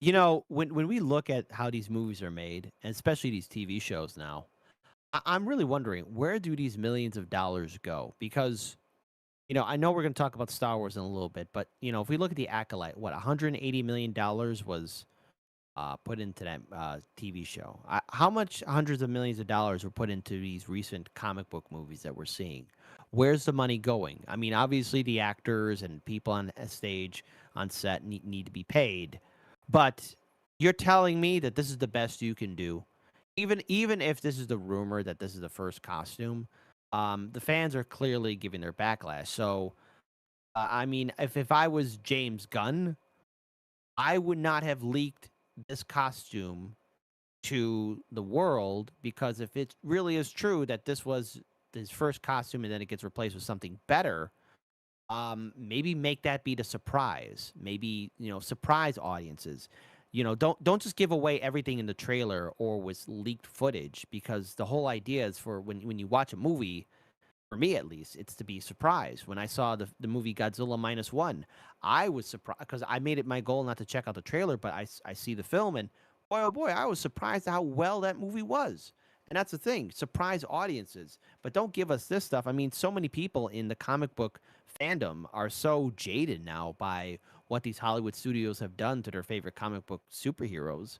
when we look at how these movies are made, and especially these TV shows now, I'm really wondering, where do these millions of dollars go? Because I know we're going to talk about Star Wars in a little bit, but if we look at the Acolyte, what $180 million was put into that TV show. How much hundreds of millions of dollars were put into these recent comic book movies that we're seeing? Where's the money going? I mean, obviously the actors and people on a stage on set need to be paid, but you're telling me that this is the best you can do, even if this is the rumor that this is the first costume. The fans are clearly giving their backlash. So, I mean, if I was James Gunn, I would not have leaked this costume to the world, because if it really is true that this was his first costume and then it gets replaced with something better, maybe make that be the surprise. Maybe surprise audiences. Don't just give away everything in the trailer or with leaked footage, because the whole idea is for when you watch a movie, for me at least, it's to be surprised. When I saw the movie Godzilla Minus One, I was surprised because I made it my goal not to check out the trailer, but I see the film, and boy, oh boy, I was surprised at how well that movie was. And that's the thing, surprise audiences. But don't give us this stuff. I mean, so many people in the comic book fandom are so jaded now by what these Hollywood studios have done to their favorite comic book superheroes,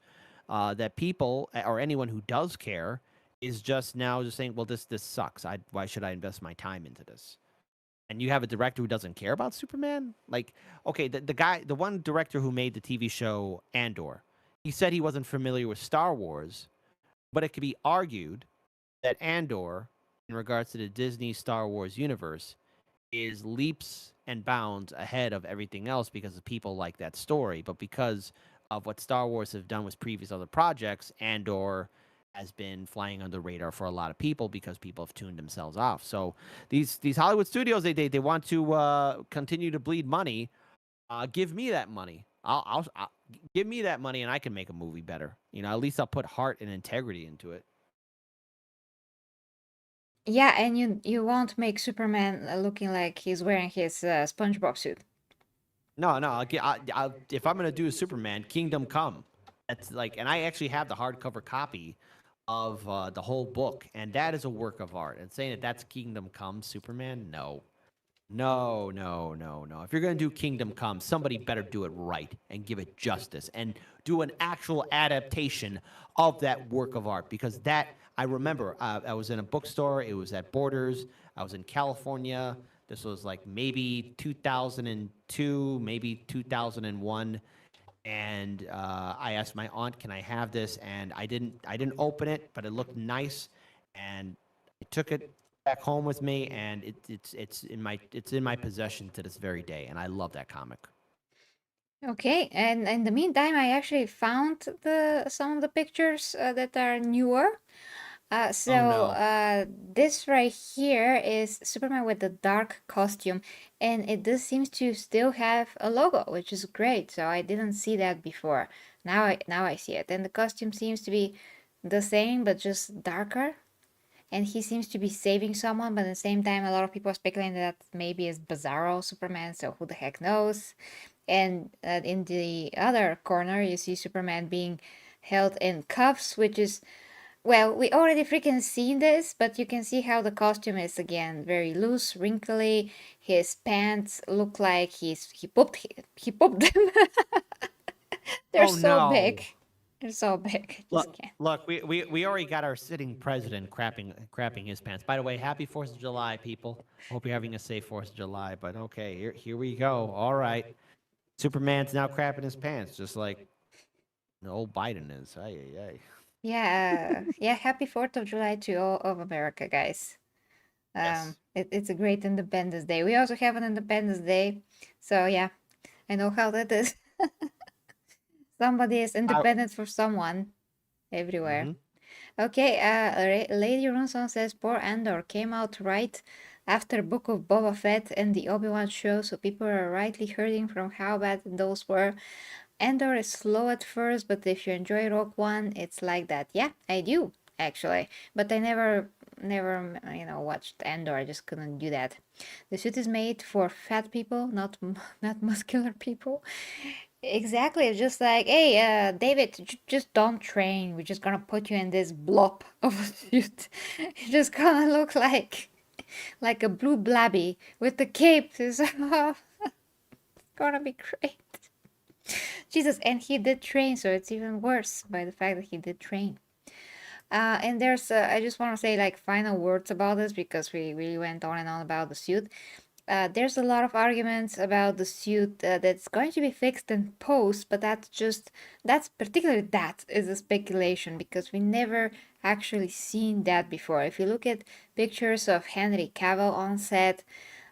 that people or anyone who does care is just now just saying, "Well, this sucks. Why should I invest my time into this?" And you have a director who doesn't care about Superman. Like, okay, the one director who made the TV show Andor, he said he wasn't familiar with Star Wars, but it could be argued that Andor, in regards to the Disney Star Wars universe, is leaps and bounds ahead of everything else because the people like that story. But because of what Star Wars have done with previous other projects, Andor has been flying under the radar for a lot of people because people have tuned themselves off. So these Hollywood studios, they want to continue to bleed money. Give me that money. I'll give me that money, and I can make a movie better. At least I'll put heart and integrity into it. Yeah, and you won't make Superman looking like he's wearing his SpongeBob suit. No, no. If I'm gonna do a Superman, Kingdom Come. That's like, and I actually have the hardcover copy of the whole book, and that is a work of art. And saying that that's Kingdom Come Superman, no, no, no, no, no. If you're gonna do Kingdom Come, somebody better do it right and give it justice and do an actual adaptation of that work of art. Because that, I remember, I was in a bookstore. It was at Borders. I was in California. This was like maybe 2002, maybe 2001, and I asked my aunt, "Can I have this?" And I didn't open it, but it looked nice, and I took it back home with me, and it's in my possession to this very day, and I love that comic. Okay, and in the meantime, I actually found the some of the pictures that are newer. Oh So no. this right here is Superman with the dark costume, and it does seems to still have a logo, which is great. So I didn't see that before. Now I see it, and the costume seems to be the same but just darker. And he seems to be saving someone, but at the same time, a lot of people are speculating that maybe it's Bizarro Superman. So who the heck knows? And in the other corner, you see Superman being held in cuffs, which is Well, we already freaking seen this, but you can see how the costume is again very loose, wrinkly. His pants look like he pooped them. They're Oh so big. no. They're so big. I just Look, can't. we already got our sitting president crapping his pants. By the way, happy 4th of July, people. Hope you're having a safe 4th of July. But okay, here we go. All right. Superman's now crapping his pants, just like old Biden is. Ay, ay, ay. Yeah, yeah. Happy 4th of July to all of America, guys. Yes. It's a great Independence Day. We also have an Independence Day, so yeah, I know how that is. Somebody is I, independent for someone everywhere. mm-hmm. Okay, Lady Ronson says poor Andor came out right after Book of Boba Fett and the Obi-Wan show, so people are rightly hurting from how bad those were. Andor is slow at first, but if you enjoy Rogue One, it's like that. Yeah, I do actually, but I never watched Andor. I just couldn't do that. The suit is made for fat people, not not muscular people. Exactly. It's just like, hey, David, just don't train. We're just gonna put you in this blob of a suit. You're just gonna look like a blue blabby with the cape. It's gonna be great. Jesus, and he did train, so it's even worse by the fact that he did train. And I just want to say like final words about this because we really went on and on about the suit. There's a lot of arguments about the suit that's going to be fixed in post, but that's particularly that is a speculation because we never actually seen that before. If you look at pictures of Henry Cavill on set,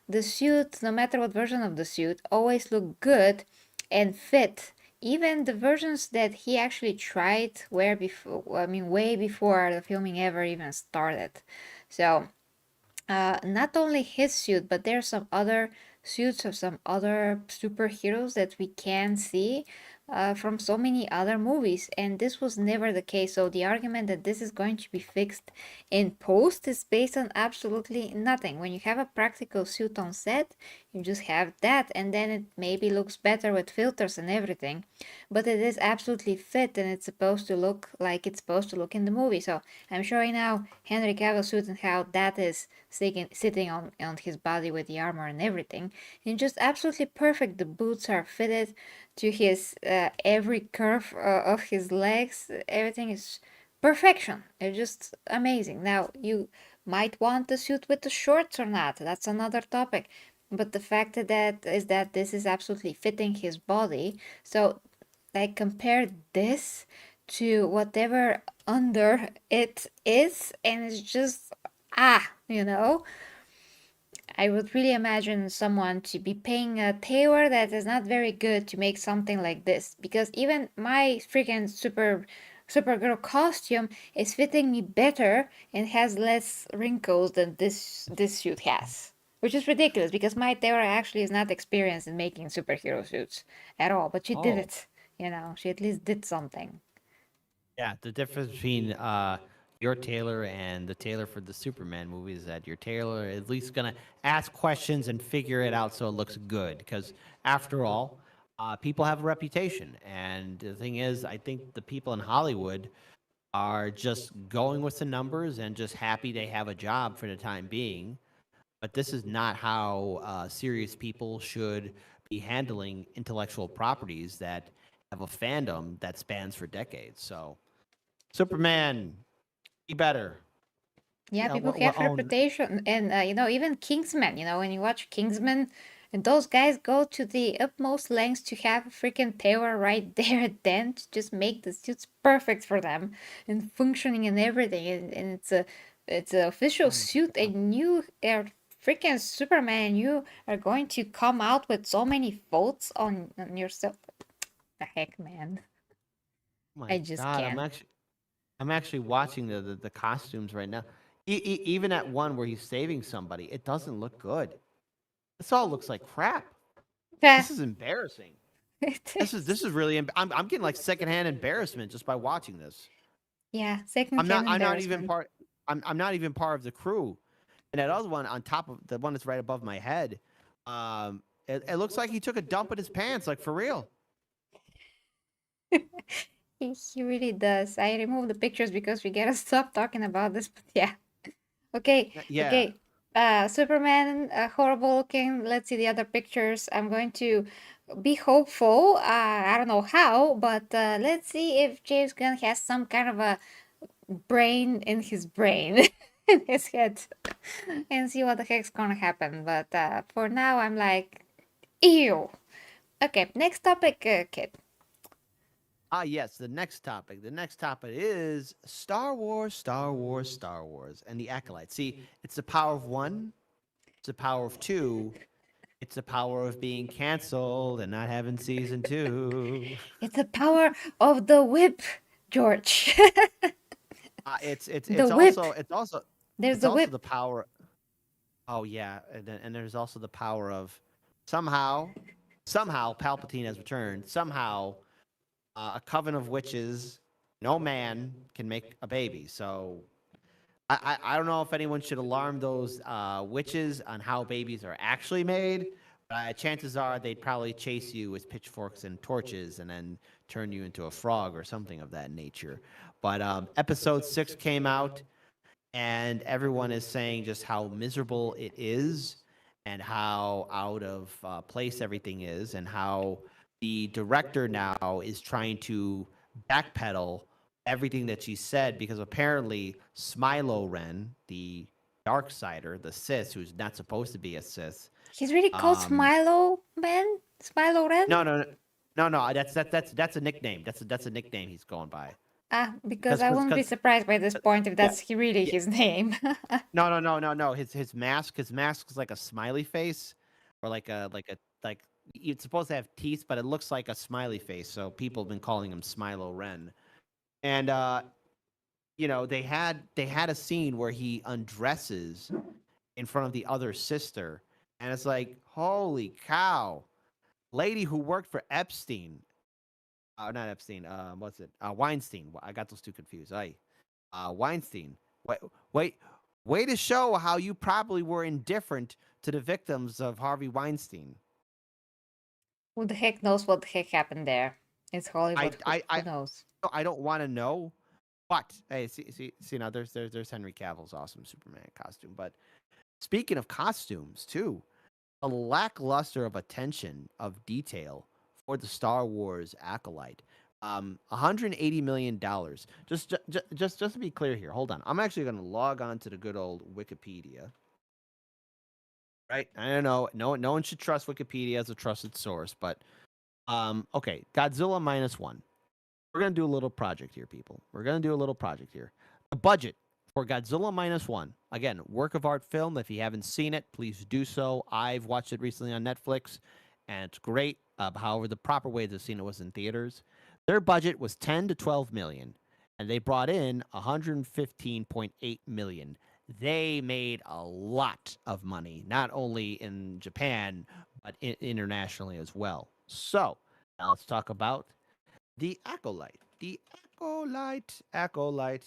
the suit, no matter what version of the suit, always look good and fit. Even the versions that he actually tried were before, I mean, way before the filming ever even started. So not only his suit, but there's some other suits of some other superheroes that we can see from so many other movies, and this was never the case. So the argument that this is going to be fixed in post is based on absolutely nothing. When you have a practical suit on set, you just have that, and then it maybe looks better with filters and everything, but it is absolutely fit and it's supposed to look like it's supposed to look in the movie. So I'm showing now Henry Cavill's suit and how that is sitting on his body with the armor and everything. And just absolutely perfect. The boots are fitted to his every curve of his legs. Everything is perfection. It's just amazing. Now, you might want the suit with the shorts or not. That's another topic. But the fact that this is absolutely fitting his body. So like compare this to whatever under it is, and it's just I would really imagine someone to be paying a tailor that is not very good to make something like this, because even my freaking supergirl costume is fitting me better and has less wrinkles than this suit has, which is ridiculous because my tailor actually is not experienced in making superhero suits at all, but she did Oh, it. She at least did something. yeah. The difference between your tailor and the tailor for the Superman movie is that your tailor is at least gonna ask questions and figure it out so it looks good. Because after all, people have a reputation, and the thing is, I think the people in Hollywood are just going with the numbers and just happy they have a job for the time being. But this is not how serious people should be handling intellectual properties that have a fandom that spans for decades. So, Superman, be better. Yeah, Yeah, people what have own? reputation, and even Kingsman. When you watch Kingsman, and those guys go to the utmost lengths to have a freaking tailor right there at then to just make the suits perfect for them and functioning and everything. And it's a official Oh my suit, god! and you are freaking Superman. You are going to come out with so many faults on yourself. The heck, man! Oh I my just god! can't. I'm actually watching the costumes right now. Even at one where he's saving somebody, it doesn't look good. This all looks like crap. Yeah, This is embarrassing. it This is is. this is really. I'm getting like secondhand embarrassment just by watching this. Yeah, second-hand I'm not even embarrassment. part. I'm not even part of the crew. And that other one on top of the one that's right above my head, it looks like he took a dump in his pants, like for real. He really does. I removed the pictures because we gotta stop talking about this, but yeah. Okay, Yeah. okay. Superman, horrible looking. Let's see the other pictures. I'm going to be hopeful. I don't know how, but let's see if James Gunn has some kind of a brain in his brain, in his head, and see what the heck's gonna happen. But for now, I'm like, ew. Okay, next topic, kid. Ah, yes. The next topic. The next topic is Star Wars, Star Wars, Star Wars, and the Acolyte. See, it's the power of one. It's the power of two. It's the power of being canceled and not having season two. It's the power of the whip, George. It's it's The it's whip. also it's also There's it's the also whip. the power. Oh yeah, and there's also the power of somehow somehow Palpatine has returned. Somehow a coven of witches. No man can make a baby. So I don't know if anyone should alarm those witches on how babies are actually made. But chances are they'd probably chase you with pitchforks and torches and then turn you into a frog or something of that nature. But episode 6 came out, and everyone is saying just how miserable it is and how out of place everything is, and how the director now is trying to backpedal everything that she said because apparently Smilo Ren, the dark sider, the Sith, who's not supposed to be a Sith. He's really called um Smilo Man? Smilo Ren? no, that's a nickname. That's a nickname he's going by. Ah, because because I because wouldn't be because surprised by this point if yeah, that's really yeah. his name. No. His mask is like a smiley face, or like it's supposed to have teeth, but it looks like a smiley face. So people have been calling him Smilo Ren. And they had a scene where he undresses in front of the other sister, and it's like, holy cow, lady who worked for Epstein, not Epstein, what's it? Weinstein. I got those two confused. Weinstein. Wait, wait, way to show how you probably were indifferent to the victims of Harvey Weinstein. Who the heck knows what the heck happened there? It's I Hollywood. Who, I who I knows? I don't want to know, but hey, see now there's Henry Cavill's awesome Superman costume. But speaking of costumes too, a lackluster of attention of detail for the Star Wars Acolyte. $180 million. Just to be clear here. Hold on. I'm actually going to log on to the good old Wikipedia. Right? I don't know. No one should trust Wikipedia as a trusted source, but okay. Godzilla minus one. We're gonna do a little project here, people. We're gonna do a little project here. The budget for Godzilla minus one. Again, work of art film. If you haven't seen it, please do so. I've watched it recently on Netflix, and it's great. However, the proper way to have seen it was in theaters. Their budget was 10 to 12 million, and they brought in 115.8 million. They made a lot of money, not only in Japan but internationally as well. So now let's talk about the Acolyte. The Acolyte.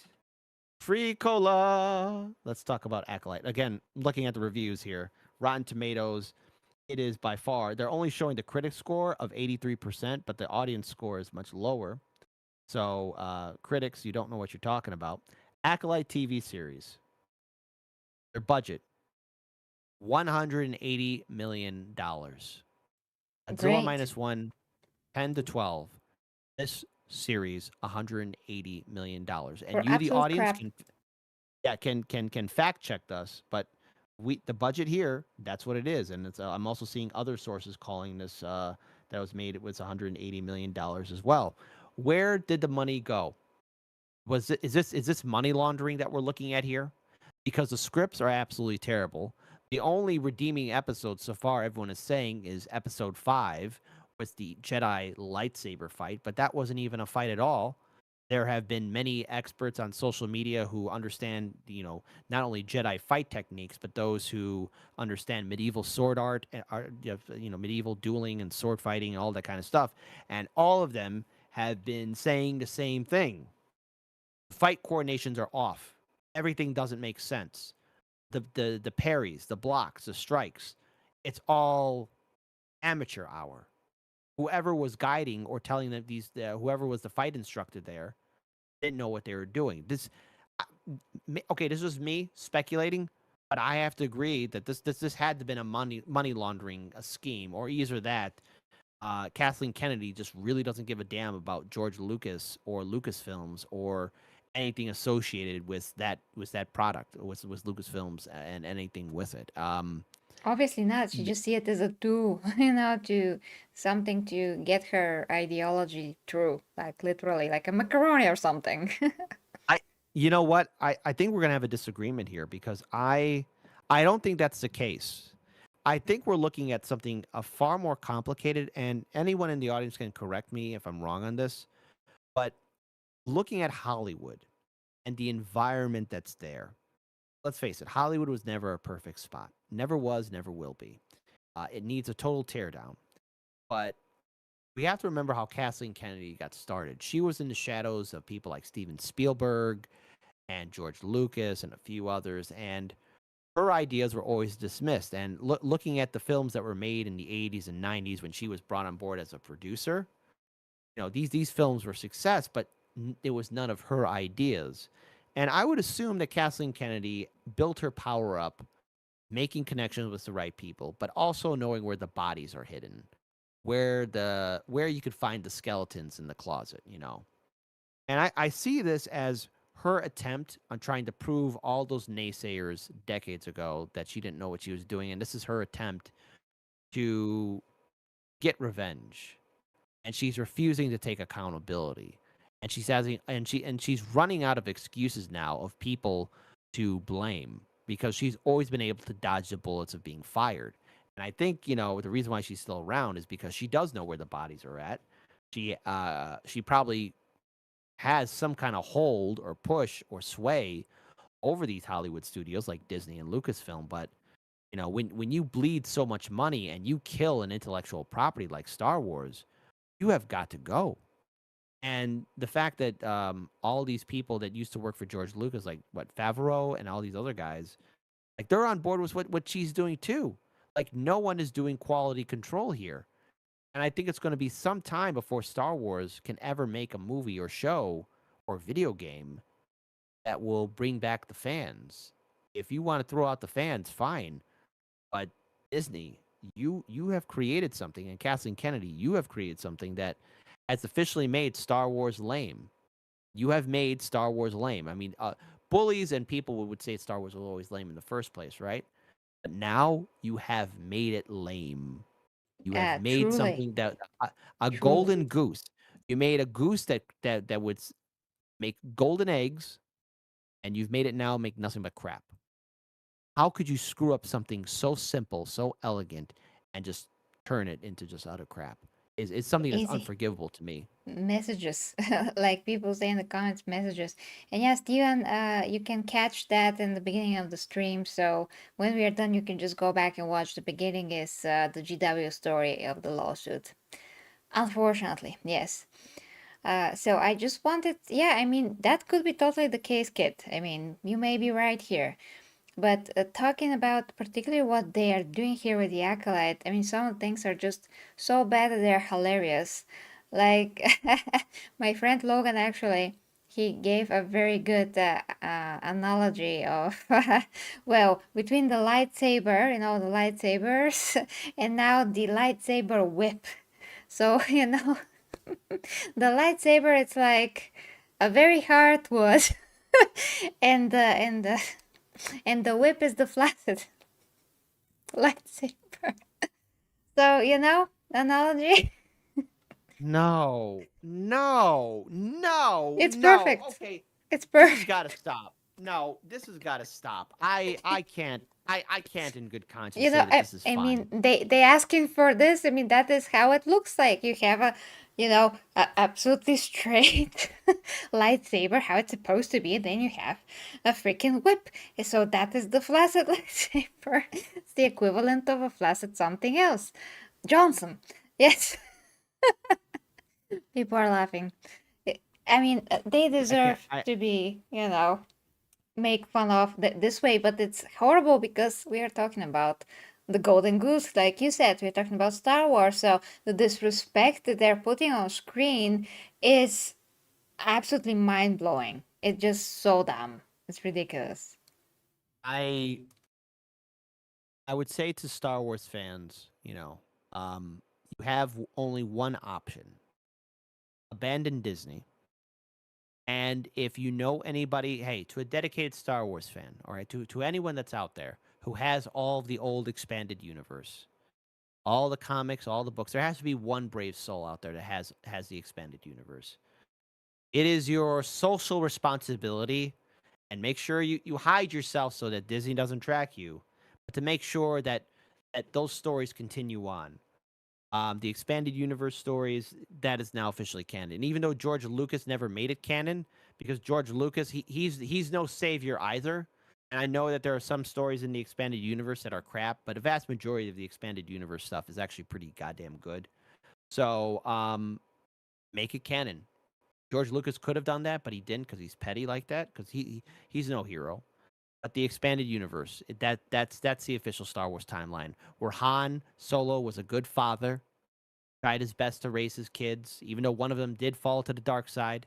Free cola. Let's talk about Acolyte. Again, looking at the reviews here, Rotten Tomatoes, it is by far, they're only showing the critic score of 83%, but the audience score is much lower. So, critics, you don't know what you're talking about. Acolyte TV series, their budget, $180 million. Godzilla Great. minus one, 10 to 12. This series, $180 million. For And you, the absolute audience, crap. can fact check us, but the budget here, that's what it is. And it's I'm also seeing other sources calling this that was made, it was $180 million as well. Where did the money go? Is this money laundering that we're looking at here? Because the scripts are absolutely terrible. The only redeeming episode so far, everyone is saying, is episode 5, was the Jedi lightsaber fight, but that wasn't even a fight at all. There have been many experts on social media who understand, not only Jedi fight techniques, but those who understand medieval sword art, medieval dueling and sword fighting and all that kind of stuff. And all of them have been saying the same thing. Fight coordinations are off. Everything doesn't make sense. The parries, the blocks, the strikes, it's all amateur hour. whoever was guiding or telling them whoever was the fight instructor there didn't know what they were doing. Okay, this was me speculating, but I have to agree that this had to have been a money laundering a scheme, or either that Kathleen Kennedy just really doesn't give a damn about George Lucas or Lucasfilms or anything associated with that product with Lucasfilms and anything with it. Obviously not. She just see it as a tool, to something to get her ideology through, like literally, like a macaroni or something. I you know what? I think we're gonna have a disagreement here because I don't think that's the case. I think we're looking at something far more complicated, and anyone in the audience can correct me if I'm wrong on this. But looking at Hollywood and the environment that's there, let's face it, Hollywood was never a perfect spot. Never was, never will be. It needs a total teardown. But we have to remember how Kathleen Kennedy got started. She was in the shadows of people like Steven Spielberg and George Lucas and a few others, and her ideas were always dismissed. And looking at the films that were made in the 80s and 90s when she was brought on board as a producer, these films were success, but it was none of her ideas. And I would assume that Kathleen Kennedy built her power up, making connections with the right people, but also knowing where the bodies are hidden, where you could find the skeletons in the closet. And I see this as her attempt on trying to prove all those naysayers decades ago that she didn't know what she was doing, and this is her attempt to get revenge. And she's refusing to take accountability. And she's running out of excuses now of people to blame because she's always been able to dodge the bullets of being fired. And I think, the reason why she's still around is because she does know where the bodies are at. She probably has some kind of hold or push or sway over these Hollywood studios like Disney and Lucasfilm. But when you bleed so much money and you kill an intellectual property like Star Wars, you have got to go. And the fact that all these people that used to work for George Lucas, like what Favreau and all these other guys, like they're on board with what she's doing too. Like no one is doing quality control here. And I think it's going to be some time before Star Wars can ever make a movie or show or video game that will bring back the fans. If you want to throw out the fans, fine. But Disney, you have created something, and Kathleen Kennedy, you have created something that has officially made Star Wars lame. You have made Star Wars lame. I mean, bullies and people would say Star Wars was always lame in the first place, right? But now you have made it lame. You have made Truly, something that a truly. golden goose. You made a goose that would make golden eggs, and you've made it now make nothing but crap. How could you screw up something so simple, so elegant, and just turn it into just utter crap? It's something that's Easy. unforgivable to me. Messages, like people say in the comments, messages. And yeah, Steven, you can catch that in the beginning of the stream. So when we are done, you can just go back and watch. The beginning is the GW story of the lawsuit. Unfortunately, yes. So I just wanted, yeah, I mean, that could be totally the case, Kit. I mean, you may be right here. But talking about particularly what they are doing here with the Acolyte, I mean, some of the things are just so bad that they're hilarious. Like, my friend Logan actually, he gave a very good analogy of, well, between the lightsaber, the lightsabers, and now the lightsaber whip. So, the lightsaber, it's like a very hard wood, and the whip is the flaccid lightsaber. So, analogy? No, no, no, It's no. perfect. Okay, It's this has perfect. got to stop. No, this has got to stop. I can't. I can't in good conscience You say know, that I, this is I fine. mean, they asking for this. I mean, that is how it looks like. You have a absolutely straight lightsaber, how it's supposed to be. And then you have a freaking whip. So that is the flaccid lightsaber. It's the equivalent of a flaccid something else. Johnson. Yes. People are laughing. I mean, they I can't. deserve to be, make fun of this way, but it's horrible because we are talking about the golden goose, like you said. We're talking about Star Wars, so the disrespect that they're putting on screen is absolutely mind blowing. It's just so dumb. It's ridiculous. I I would say to Star Wars fans, you have only one option: abandon Disney. And if you know anybody, hey, to a dedicated Star Wars fan, all right, to anyone that's out there who has all of the old expanded universe, all the comics, all the books, there has to be one brave soul out there that has the expanded universe. It is your social responsibility, and make sure you hide yourself so that Disney doesn't track you, but to make sure that those stories continue on. The expanded universe stories, that is now officially canon. Even though George Lucas never made it canon, because George Lucas, he's no savior either. And I know that there are some stories in the expanded universe that are crap, but a vast majority of the expanded universe stuff is actually pretty goddamn good. So make it canon. George Lucas could have done that, but he didn't because he's petty like that. Because he's no hero. But the expanded universe, that's the official Star Wars timeline, where Han Solo was a good father, tried his best to raise his kids, even though one of them did fall to the dark side.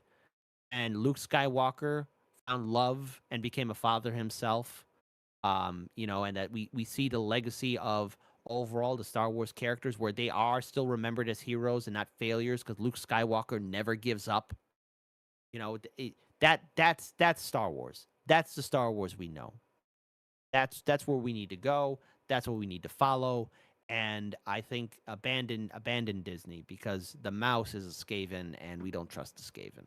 And Luke Skywalker found love and became a father himself. And that we see the legacy of overall the Star Wars characters where they are still remembered as heroes and not failures because Luke Skywalker never gives up. You know, that's Star Wars. That's the Star Wars we know. That's where we need to go. That's what we need to follow. And I think abandon Disney because the mouse is a Skaven and we don't trust the Skaven.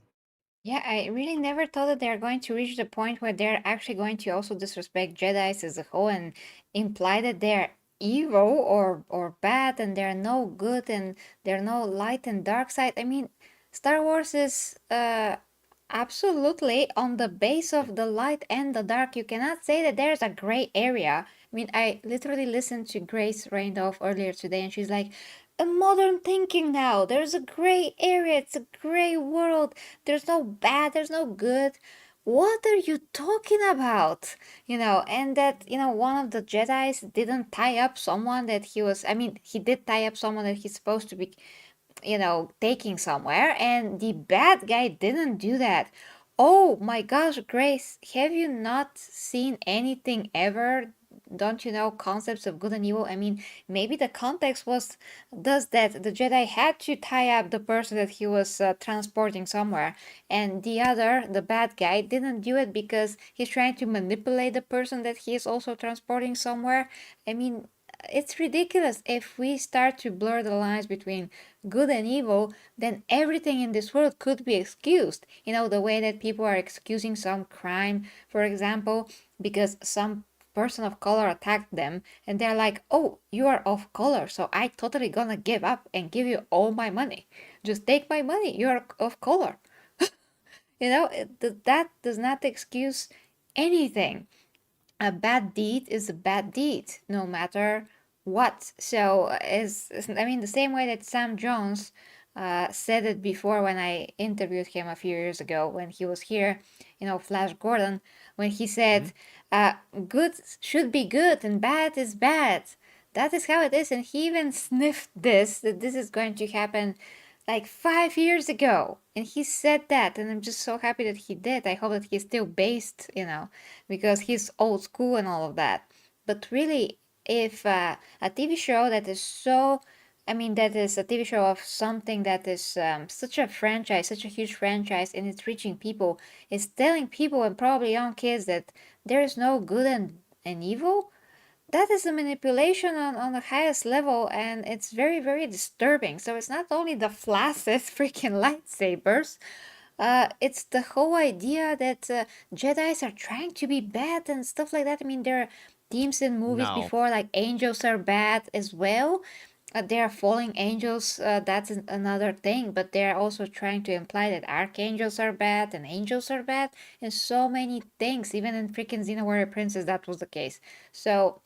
Yeah, I really never thought that they're going to reach the point where they're actually going to also disrespect Jedi's as a whole and imply that they're evil or bad and they're no good and they're no light and dark side. I mean, Star Wars is absolutely on the base of the light and the dark. You cannot say that there's a gray area. I mean, I literally listened to Grace Randolph earlier today, and she's like, a modern thinking now. There's a gray area. It's a gray world. There's no bad. There's no good. What are you talking about? And that, one of the Jedi's didn't tie up someone that he was, I mean, he did tie up someone that he's supposed to be taking somewhere, and the bad guy didn't do that. Oh my gosh, Grace, have you not seen anything ever? Don't you know concepts of good and evil? I mean, maybe the context was does that the Jedi had to tie up the person that he was transporting somewhere, and the other, the bad guy, didn't do it because he's trying to manipulate the person that he is also transporting somewhere. I mean, it's ridiculous. If we start to blur the lines between good and evil, then everything in this world could be excused. The way that people are excusing some crime, for example, because some person of color attacked them, and they're like, oh, you are of color, so I totally gonna give up and give you all my money. Just take my money, you're of color. That does not excuse anything. A bad deed is a bad deed, no matter what. So, I mean, the same way that Sam Jones said it before when I interviewed him a few years ago when he was here, Flash Gordon, when he Mm-hmm. said, good should be good and bad is bad. That is how it is. And he even sniffed that this is going to happen like 5 years ago. And he said that. And I'm just so happy that he did. I hope that he's still based, because he's old school and all of that. But really, if a TV show that is so, I mean, that is a TV show of something that is such a franchise, such a huge franchise, and it's reaching people, it's telling people and probably young kids that there is no good and evil, that is a manipulation on the highest level, and it's very, very disturbing. So it's not only the flashes, freaking lightsabers, it's the whole idea that Jedi's are trying to be bad and stuff like that. I mean, there are themes in movies No, before, like angels are bad as well. They are falling angels, that's another thing, but they're also trying to imply that archangels are bad and angels are bad, and so many things. Even in freaking Xena Warrior Princess, that was the case. So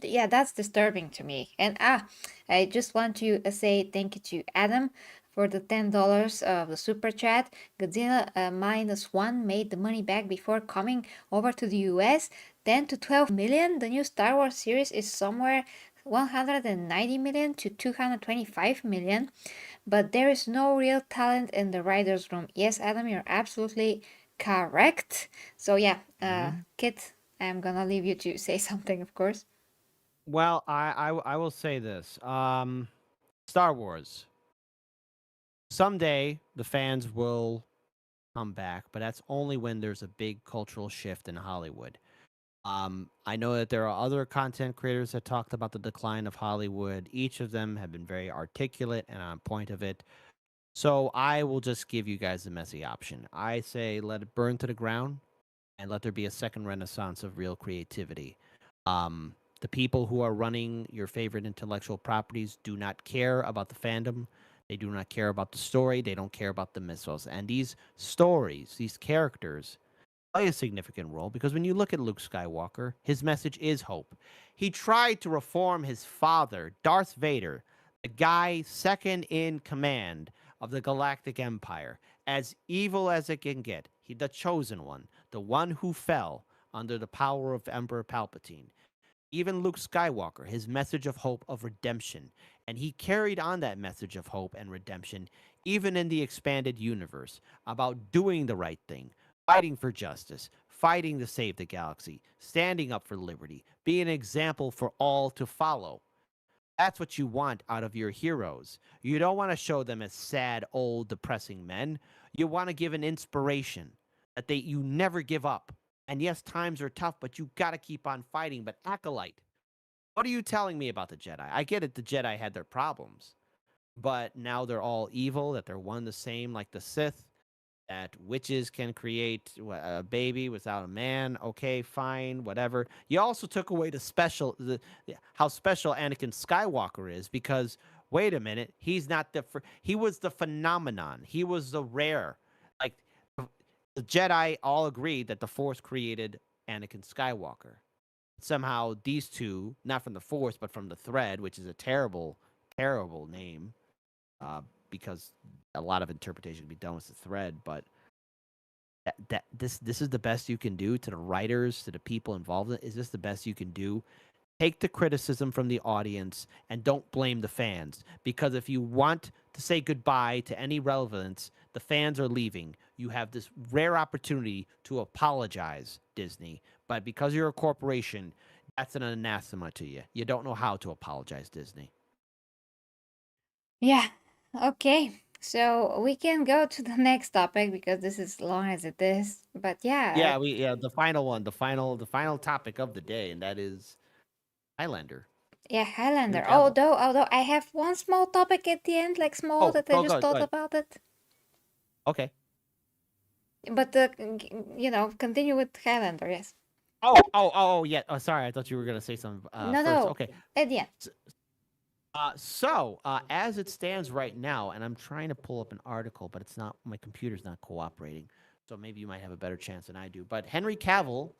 yeah, that's disturbing to me. And I just want to say thank you to Adam for the $10 of the super chat. Godzilla -1 made the money back before coming over to the US. 10 to 12 million. The new Star Wars series is somewhere 190 million to 225 million. But there is no real talent in the writer's room. Yes, Adam, you're absolutely correct. So yeah, Mhm. Kit, I'm gonna leave you to say something, of course. Well, I will say this. Star Wars. Someday the fans will come back, but that's only when there's a big cultural shift in Hollywood. I know that there are other content creators that talked about the decline of Hollywood. Each of them have been very articulate and on point of it. So I will just give you guys the messy option. I say let it burn to the ground and let there be a second renaissance of real creativity. The people who are running your favorite intellectual properties do not care about the fandom. They do not care about the story. They don't care about the mythos. And these stories, these characters, play a significant role because when you look at Luke Skywalker, his message is hope. He tried to reform his father, Darth Vader, the guy second in command of the Galactic Empire, as evil as it can get. He, the chosen one, the one who fell under the power of Emperor Palpatine. Even Luke Skywalker, his message of hope of redemption, and he carried on that message of hope and redemption even in the expanded universe about doing the right thing, fighting for justice, fighting to save the galaxy, standing up for liberty, being an example for all to follow. That's what you want out of your heroes. You don't want to show them as sad, old, depressing men. You want to give an inspiration that you never give up. And yes, times are tough, but you got to keep on fighting. But Acolyte, what are you telling me about the Jedi? I get it, the Jedi had their problems, but now they're all evil, that they're one the same like the Sith, that witches can create a baby without a man. Okay, fine, whatever. You also took away how special Anakin Skywalker is because wait a minute, he's not he was the phenomenon. He was the rare. Like the Jedi all agreed that the Force created Anakin Skywalker. Somehow these two, not from the Force but from the Thread, which is a terrible, terrible name, uh, because a lot of interpretation can be done with the Thread, but this is the best you can do to the writers, to the people involved in it? Is this the best you can do? Take the criticism from the audience and don't blame the fans, because if you want to say goodbye to any relevance, the fans are leaving. You have this rare opportunity to apologize, Disney, but because you're a corporation, that's an anathema to you. You don't know how to apologize, Disney. Yeah, okay. So we can go to the next topic because this is long as it is. But yeah, Yeah, the final one, the final topic of the day, and that is Highlander. yeah, Henry Highlander. Cavill. Although I have one small topic at the end, like small Oh, that I just go thought ahead. about it. Okay. But continue with Highlander. Yes. Yeah. Oh, sorry. I thought you were gonna say something No, first. no. Okay. At the end. As it stands right now, and I'm trying to pull up an article, but it's not. My computer's not cooperating. So maybe you might have a better chance than I do. But Henry Cavill,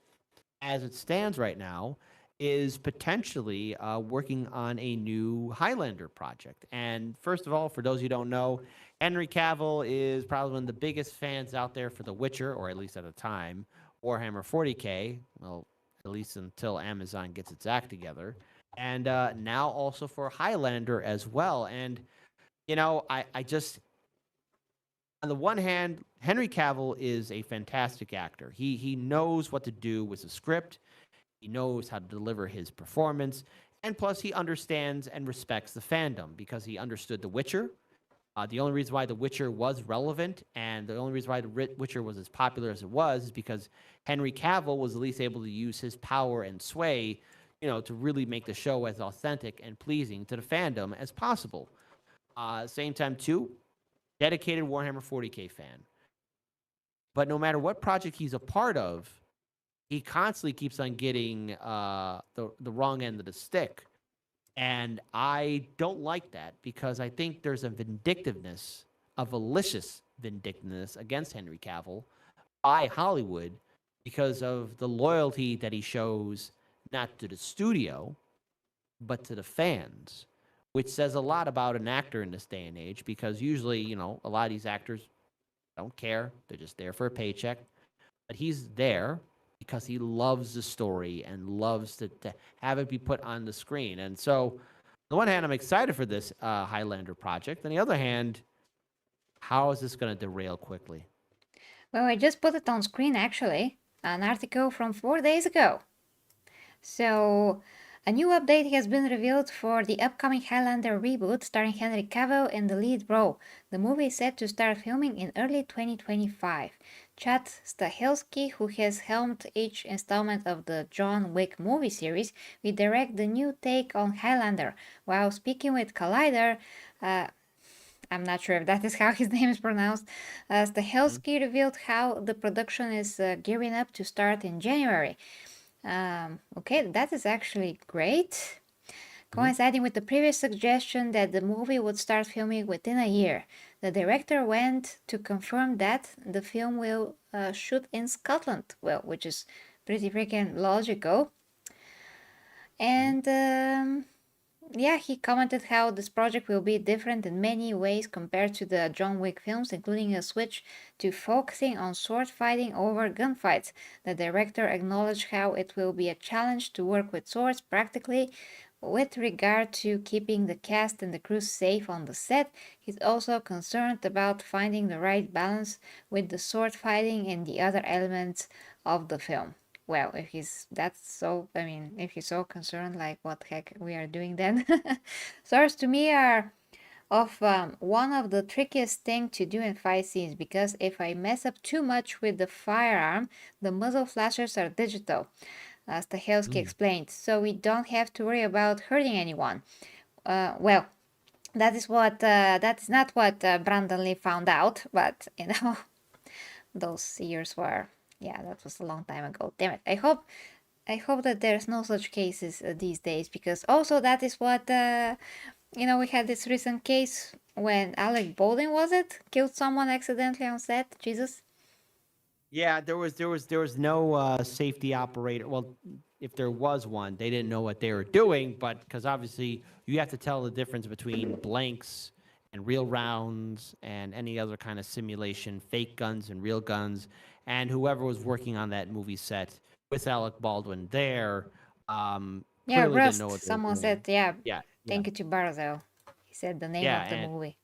as it stands right now, is potentially working on a new Highlander project. And first of all, for those who don't know, Henry Cavill is probably one of the biggest fans out there for The Witcher, or at least at the time, Warhammer 40K. Well, at least until Amazon gets its act together. And now also for Highlander as well. And, I just, on the one hand, Henry Cavill is a fantastic actor. He knows what to do with the script. He knows how to deliver his performance, and plus he understands and respects the fandom because he understood The Witcher. The only reason why The Witcher was relevant and the only reason why The Witcher was as popular as it was is because Henry Cavill was at least able to use his power and sway, to really make the show as authentic and pleasing to the fandom as possible. Same time, too, dedicated Warhammer 40K fan. But no matter what project he's a part of, he constantly keeps on getting the wrong end of the stick, and I don't like that because I think there's a vindictiveness, a malicious vindictiveness against Henry Cavill by Hollywood because of the loyalty that he shows not to the studio but to the fans. which says a lot about an actor in this day and age because usually, a lot of these actors don't care. They're just there for a paycheck. But he's there because he loves the story and loves to have it be put on the screen. And so, on the one hand, I'm excited for this Highlander project. On the other hand, how is this going to derail quickly? Well, I just put it on screen actually, an article from 4 days ago. So, a new update has been revealed for the upcoming Highlander reboot starring Henry Cavill in the lead role. The movie is set to start filming in early 2025. Chad Stahelski, who has helmed each installment of the John Wick movie series, will direct the new take on Highlander. While speaking with Collider, I'm not sure if that is how his name is pronounced. Mhm. Stahelski revealed how the production is gearing up to start in January. Okay, that is actually great. Mhm. Coinciding with the previous suggestion that the movie would start filming within a year, the director went to confirm that the film will shoot in Scotland, well, which is pretty freaking logical. Mhm. And yeah, he commented how this project will be different in many ways compared to the John Wick films, including a switch to focusing on sword fighting over gunfights. The director acknowledged how it will be a challenge to work with swords practically. With regard to keeping the cast and the crew safe on the set, he's also concerned about finding the right balance with the sword fighting and the other elements of the film. Well, if he's that's so, I mean, if he's so concerned, like what heck we are doing then? Swords to me are of one of the trickiest thing to do in fight scenes because if I mess up too much with the firearm, the muzzle flashers are digital, as Stahelski Mm. explained, so we don't have to worry about hurting anyone. Well, that is not what Brandon Lee found out, but those years were, yeah, that was a long time ago. Damn it! I hope that there's no such cases these days because also that is what we had this recent case when Alec Baldwin was it killed someone accidentally on set. Jesus. Yeah, there was no safety operator. Well, if there was one, they didn't know what they were doing, but because obviously you have to tell the difference between blanks and real rounds and any other kind of simulation, fake guns and real guns, and whoever was working on that movie set with Alec Baldwin there Yeah, clearly didn't know Rust. what they were Someone doing. said, yeah. Yeah, yeah, Thank you to Barzel. He said the name yeah, of the and movie.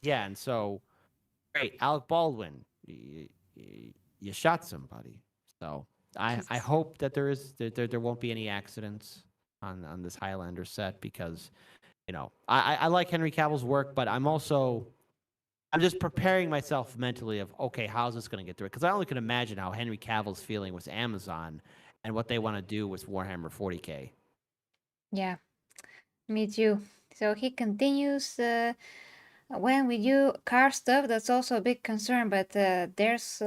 yeah, and so great, Alec Baldwin, you shot somebody. So I Jesus. hope that there won't be any accidents on this Highlander set because I like Henry Cavill's work, but I'm just preparing myself mentally of okay, how's this going to get through it? Because I only can imagine how Henry Cavill's feeling with Amazon and what they want to do with Warhammer 40K. Yeah, me too. So he continues. When we do car stuff, that's also a big concern. But there's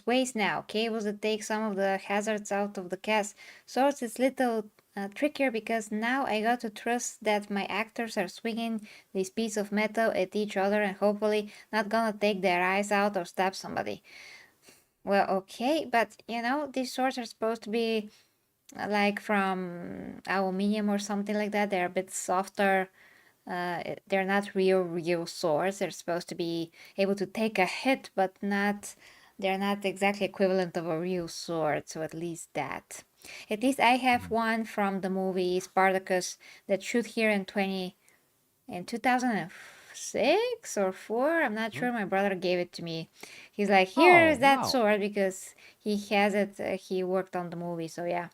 ways now, cables that take some of the hazards out of the cast. So it's little trickier because now I got to trust that my actors are swinging this piece of metal at each other and hopefully not gonna take their eyes out or stab somebody. Well, okay, but these swords are supposed to be like from aluminium or something like that. They're a bit softer. They're not real swords. They're supposed to be able to take a hit, but not. They're not exactly equivalent of a real sword. So at least that. At least I have one from the movie Spartacus that shoot here in 2006 or four. I'm not Mhm. sure. My brother gave it to me. He's like, here Oh is that wow, sword because he has it. He worked on the movie, so yeah.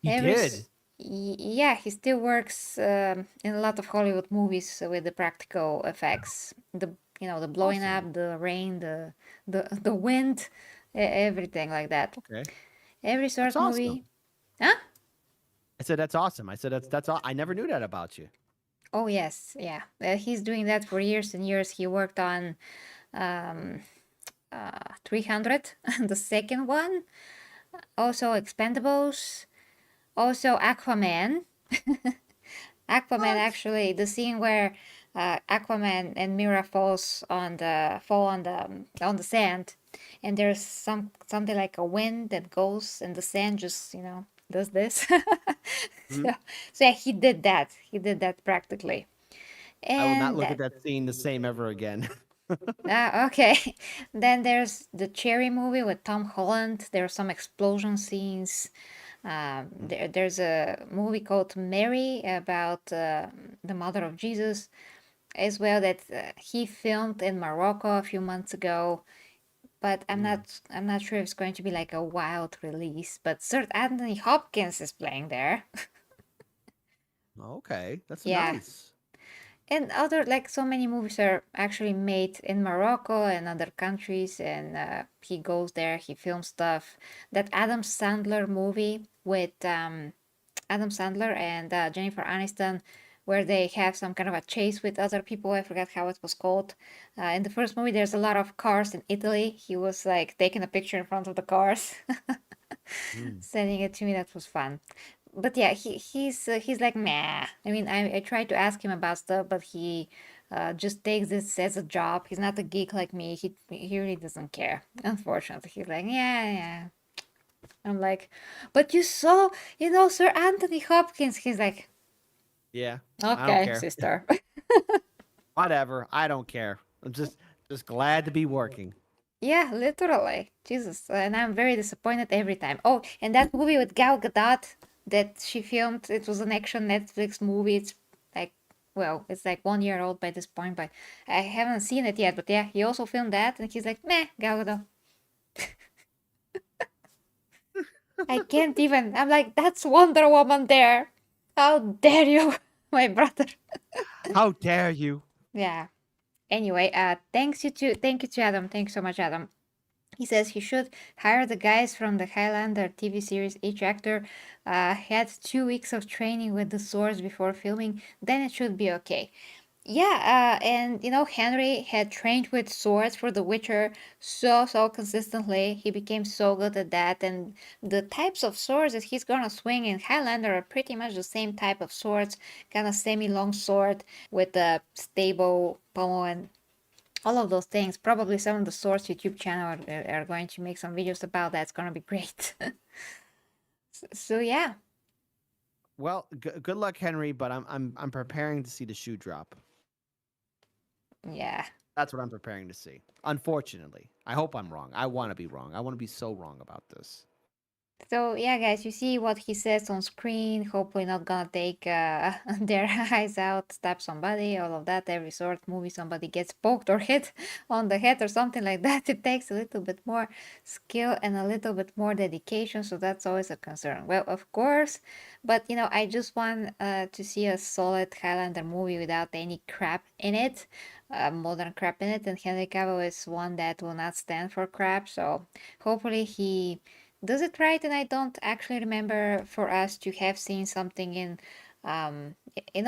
he Every did. yeah, he still works in a lot of Hollywood movies with the practical effects. The blowing Awesome. up, the rain, the wind, everything like that. Okay, Every that's short awesome. movie. Huh? I said that's awesome. I said that's all. I never knew that about you. Oh yes, yeah. He's doing that for years and years. He worked on um, 300, the second one. Also Expendables. Also Aquaman. Aquaman What? actually the scene where Aquaman and Mira fall on the sand, and there's something like a wind that goes and the sand just does this. Mhm. so, so yeah, he did that. He did that practically. I will not And look at that that scene the same ever again. okay. Then there's the Cherry movie with Tom Holland. There are some explosion scenes. There's a movie called Mary about the mother of Jesus as well that he filmed in Morocco a few months ago. But Mm. I'm not sure if it's going to be like a wild release. But Sir Anthony Hopkins is playing there. Okay, that's Yeah, nice. and other like so many movies are actually made in Morocco and other countries, and he goes there, he films stuff. That Adam Sandler movie with Adam Sandler and Jennifer Aniston, where they have some kind of a chase with other people. I forgot how it was called. In the first movie, there's a lot of cars in Italy. He was like taking a picture in front of the cars, Mm. sending it to me. That was fun. But yeah, he's like meh. I mean, I tried to ask him about stuff, but he just takes this as a job. He's not a geek like me. He really doesn't care. Unfortunately, he's like yeah yeah. I'm like, but you saw, Sir Anthony Hopkins. He's like, Yeah, I don't okay, care. sister. Whatever. I don't care. I'm just glad to be working. Yeah, literally. Jesus. And I'm very disappointed every time. Oh, and that movie with Gal Gadot that she filmed, it was an action Netflix movie. It's like, well, it's like 1 year old by this point, but I haven't seen it yet. But yeah, he also filmed that, and he's like, meh, Gal Gadot. I can't even. I'm like, that's Wonder Woman there. How dare you, my brother? How dare you? Yeah. Anyway, thank you to Adam. Thanks so much, Adam. He says he should hire the guys from the Highlander TV series. Each actor had 2 weeks of training with the swords before filming. Then it should be okay. Yeah, and Henry had trained with swords for The Witcher so consistently. He became so good at that, and the types of swords that he's gonna swing in Highlander are pretty much the same type of swords, kind of semi-long sword with a stable pommel and all of those things. Probably some of the Source YouTube channel are going to make some videos about that. It's gonna be great. So yeah, Well, good luck, Henry. But I'm preparing to see the shoe drop. yeah. That's what I'm preparing to see. Unfortunately, I hope I'm wrong. I want to be wrong. I want to be so wrong about this. So yeah, guys, you see what he says on screen. Hopefully, not gonna take their eyes out, stab somebody, all of that. Every sort movie, somebody gets poked or hit on the head or something like that. It takes a little bit more skill and a little bit more dedication, so that's always a concern. Well, of course, but I just want to see a solid Highlander movie without any crap in it, modern crap in it. And Henry Cavill is one that will not stand for crap. So hopefully he does it right, and I don't actually remember for us to have seen something in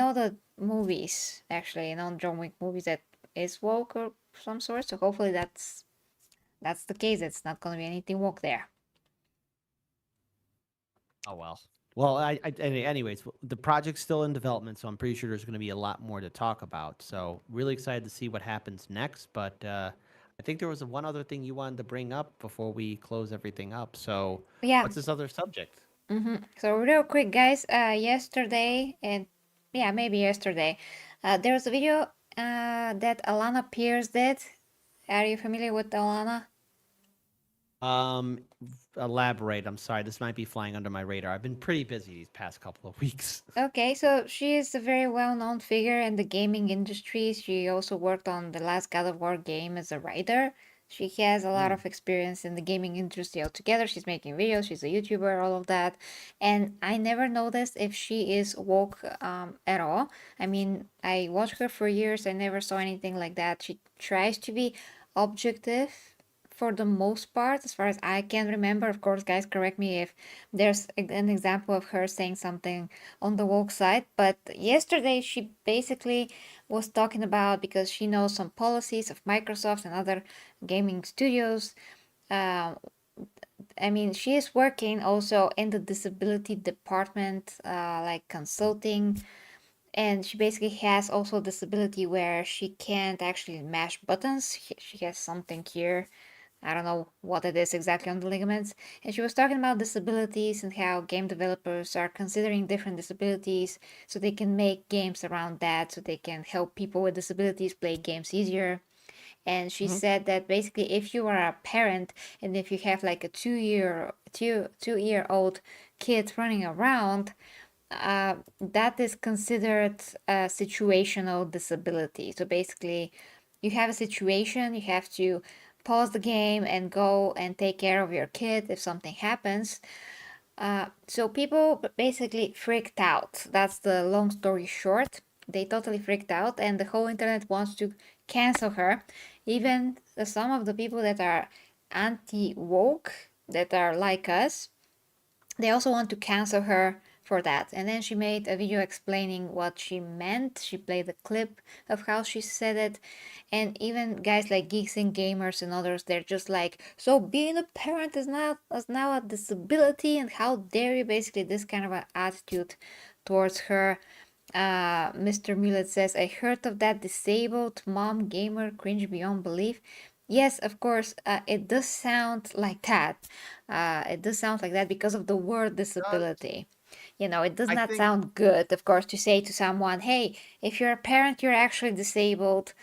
all the movies, actually, in all John Wick movies that is woke or some sort. So hopefully that's the case. It's not gonna be anything woke there. Oh well. Well, anyways, the project's still in development, so I'm pretty sure there's going to be a lot more to talk about. So really excited to see what happens next. But I think there was one other thing you wanted to bring up before we close everything up. So Yeah. what's this other subject? So real quick, guys. Yesterday and yeah, maybe yesterday, there was a video that Alana Pierce did. Are you familiar with Alana? Um, elaborate. I'm sorry, this might be flying under my radar. I've been pretty busy these past couple of weeks. Okay, so she is a very well-known figure in the gaming industry. She also worked on the last God of War game as a writer. She has a lot Mm. of experience in the gaming industry altogether. She's making videos, she's a YouTuber, all of that. And I never noticed if she is woke at all. I mean, I watched her for years, I never saw anything like that. She tries to be objective for the most part, as far as I can remember. Of course, guys, correct me if there's an example of her saying something on the woke side. But yesterday, she basically was talking about because she knows some policies of Microsoft and other gaming studios. Uh, I mean, she is working also in the disability department, like consulting, and she basically has also disability where she can't actually mash buttons. She has something here I don't know what it is exactly on the ligaments. And she was talking about disabilities and how game developers are considering different disabilities so they can make games around that, so they can help people with disabilities play games easier. And she Mhm. said that basically if you are a parent and if you have like a 2 year old kid running around, that is considered a situational disability. So basically, you have a situation, you have to pause the game and go and take care of your kid if something happens. So people basically freaked out. That's the long story short. They totally freaked out, and the whole internet wants to cancel her. Even some of the people that are anti woke, that are like us, they also want to cancel her for that. And then she made a video explaining what she meant. She played a clip of how she said it. And even guys like Geeks and Gamers and others, they're just like, so being a parent is now a disability, and how dare you? Basically, this kind of an attitude towards her. Mr. Millet says, I heard of that disabled mom gamer, cringe beyond belief. Yes, of course, it does sound like that. It does sound like that because of the word Does disability. You know, it does I not think sound good, of course, to say to someone, hey, if you're a parent, you're actually disabled.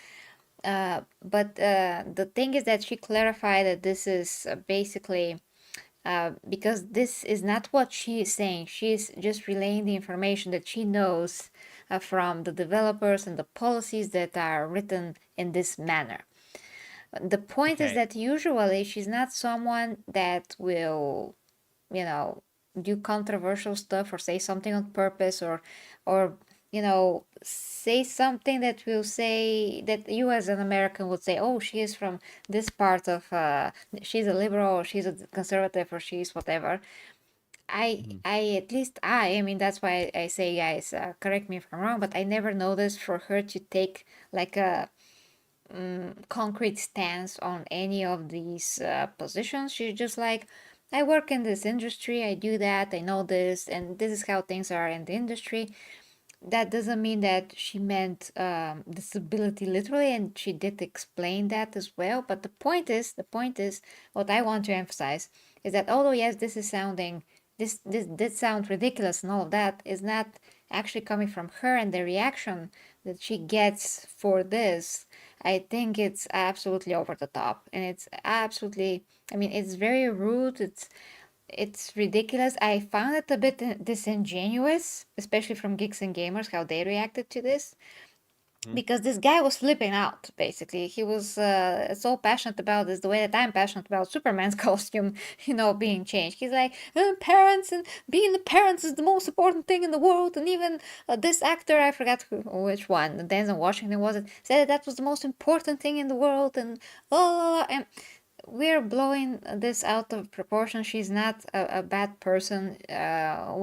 But the thing is that she clarified that this is basically because this is not what she is saying. She's just relaying the information that she knows from the developers and the policies that are written in this manner. The point is okay. that usually she's not someone that will, you know, do controversial stuff or say something on purpose or say something that will say that you as an American would say, oh, she is from this part of she's a liberal or she's a conservative or she's whatever. Mhm. At least I mean, that's why I say, guys, correct me if I'm wrong, but I never noticed for her to take like a concrete stance on any of these positions. She's just like, I work in this industry, I do that, I know this, and this is how things are in the industry. That doesn't mean that she meant disability literally, and she did explain that as well. But the point is, what I want to emphasize is that although yes, this is sounding this did sound ridiculous and all of that is not actually coming from her, and the reaction that she gets for this, I think it's absolutely over the top, and it's absolutely, I mean, it's very rude. It's ridiculous. I found it a bit disingenuous, especially from Geeks and Gamers, how they reacted to this. Mhm. Because this guy was flipping out, basically. He was so passionate about this, the way that I'm passionate about Superman's costume, being changed. He's like, parents and being the parents is the most important thing in the world. And even this actor, I forgot which one, Denzel Washington was it, said that was the most important thing in the world. And oh, and we're blowing this out of proportion. She's not a bad person.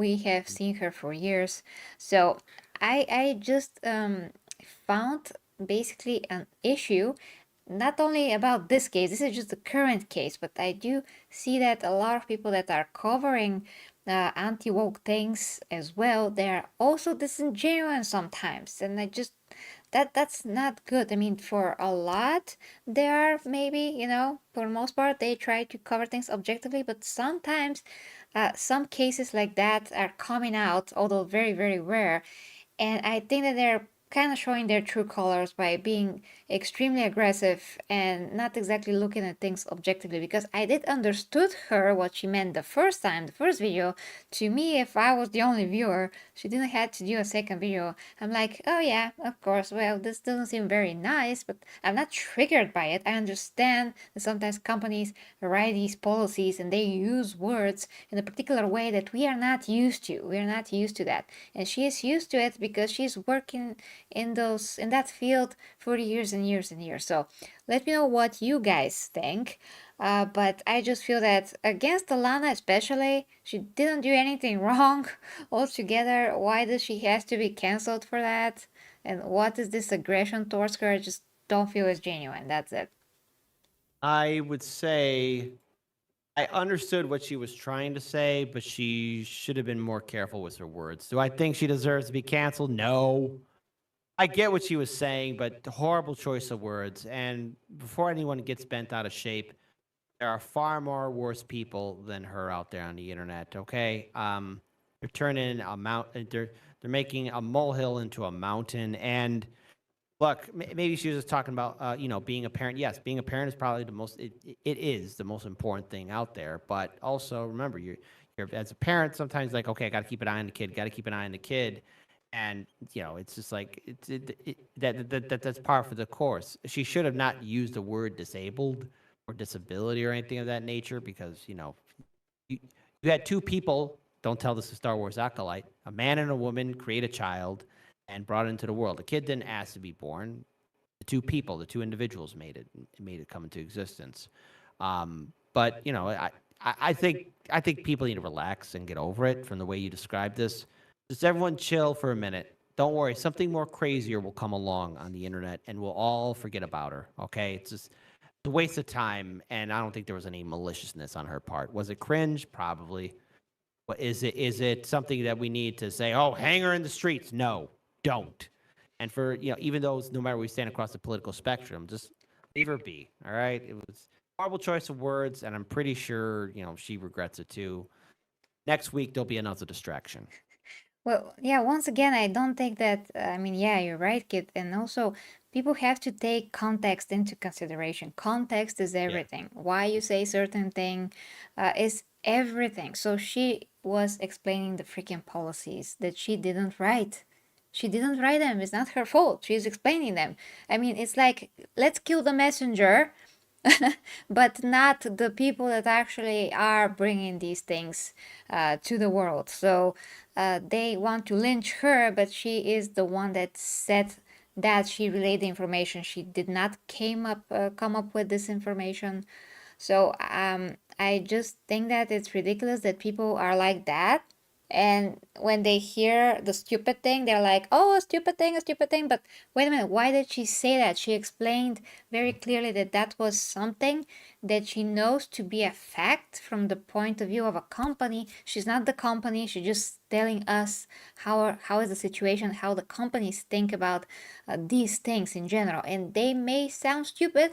We have seen her for years. So I just found basically an issue not only about this case, this is just the current case, but I do see that a lot of people that are covering anti woke things as well, they're also disingenuous sometimes. And I just that's not good. I mean, for a lot, they are maybe, for the most part, they try to cover things objectively, but sometimes some cases like that are coming out, although very, very rare. And I think that they're kind of showing their true colors by being extremely aggressive and not exactly looking at things objectively, because I did understood her what she meant the first time, the first video. To me, if I was the only viewer, she didn't have to do a second video. I'm like, oh yeah, of course, well, this doesn't seem very nice, but I'm not triggered by it. I understand that sometimes companies write these policies and they use words in a particular way that we are not used to. We are not used to that, and she is used to it because she's working in that field for years and years and years. So let me know what you guys think. But I just feel that against Alana especially, she didn't do anything wrong altogether. Why does she has to be cancelled for that? And what is this aggression towards her? I just don't feel is genuine. That's it. I would say I understood what she was trying to say, but she should have been more careful with her words. Do I think she deserves to be canceled? No. I get what she was saying, but horrible choice of words. And before anyone gets bent out of shape, There are far more worse people than her out there on the internet. Okay, they're turning a mount. They're making a molehill into a mountain. And look, maybe she was just talking about being a parent. Yes, being a parent is probably the most. It is the most important thing out there. But also remember, you're as a parent sometimes like, okay, I got to keep an eye on the kid. Got to keep an eye on the kid. And it's just like that's par for the course. She should have not used the word disabled or disability or anything of that nature, because you, you had two people. Don't tell this to Star Wars Acolyte. A man and a woman create a child and brought it into the world. The kid didn't ask to be born. The two people, the two individuals made it come into existence. But I think people need to relax and get over it from the way you described this. Just everyone chill for a minute. Don't worry, something more crazier will come along on the internet, and we'll all forget about her. Okay, it's a waste of time, and I don't think there was any maliciousness on her part. Was it cringe? Probably. But is it something that we need to say, oh, hang her in the streets? No, don't. And for even those, no matter where we stand across the political spectrum, just leave her be. All right. It was a horrible choice of words, and I'm pretty sure she regrets it too. Next week there'll be another distraction. Well, yeah, once again, I don't think that, I mean, yeah, you're right, kid. And also, people have to take context into consideration. Context is Yeah. everything. Why you say certain thing is everything. So she was explaining the freaking policies that she didn't write. She didn't write them. It's not her fault. She's explaining them. I mean, it's like, let's kill the messenger, but not the people that actually are bringing these things to the world. So they want to lynch her, but she is the one that said that she relayed the information. She did not come up with this information. So I just think that it's ridiculous that people are like that. And when they hear the stupid thing, they're like, oh, a stupid thing, a stupid thing. But wait a minute, why did she say that? She explained very clearly that that was something that she knows to be a fact from the point of view of a company. She's not the company, she's just telling us how is the situation, how the companies think about these things in general. And they may sound stupid,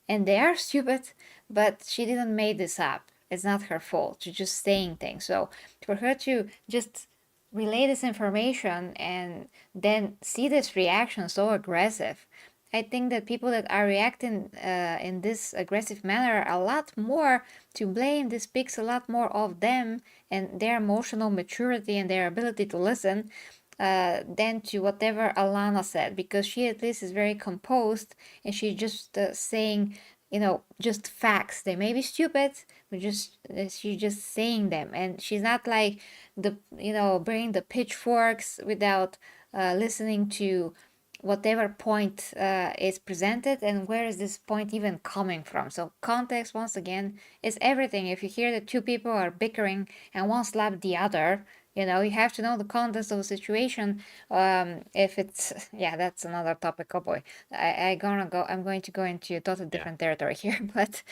and they are stupid, but she didn't make this up. It's not her fault. She's just saying things. So for her to just relay this information and then see this reaction so aggressive, I think that people that are reacting in this aggressive manner are a lot more to blame. This speaks a lot more of them and their emotional maturity and their ability to listen than to whatever Alana said, because she at least is very composed and she's just saying, just facts. They may be stupid, but she's just saying them, and she's not like bringing the pitchforks without listening to whatever point is presented and where is this point even coming from. So context, once again, is everything. If you hear that two people are bickering and one slapped the other, you have to know the context of the situation. If it's yeah, that's another topic. Oh boy, I'm going to go into a totally Yeah. different territory here. But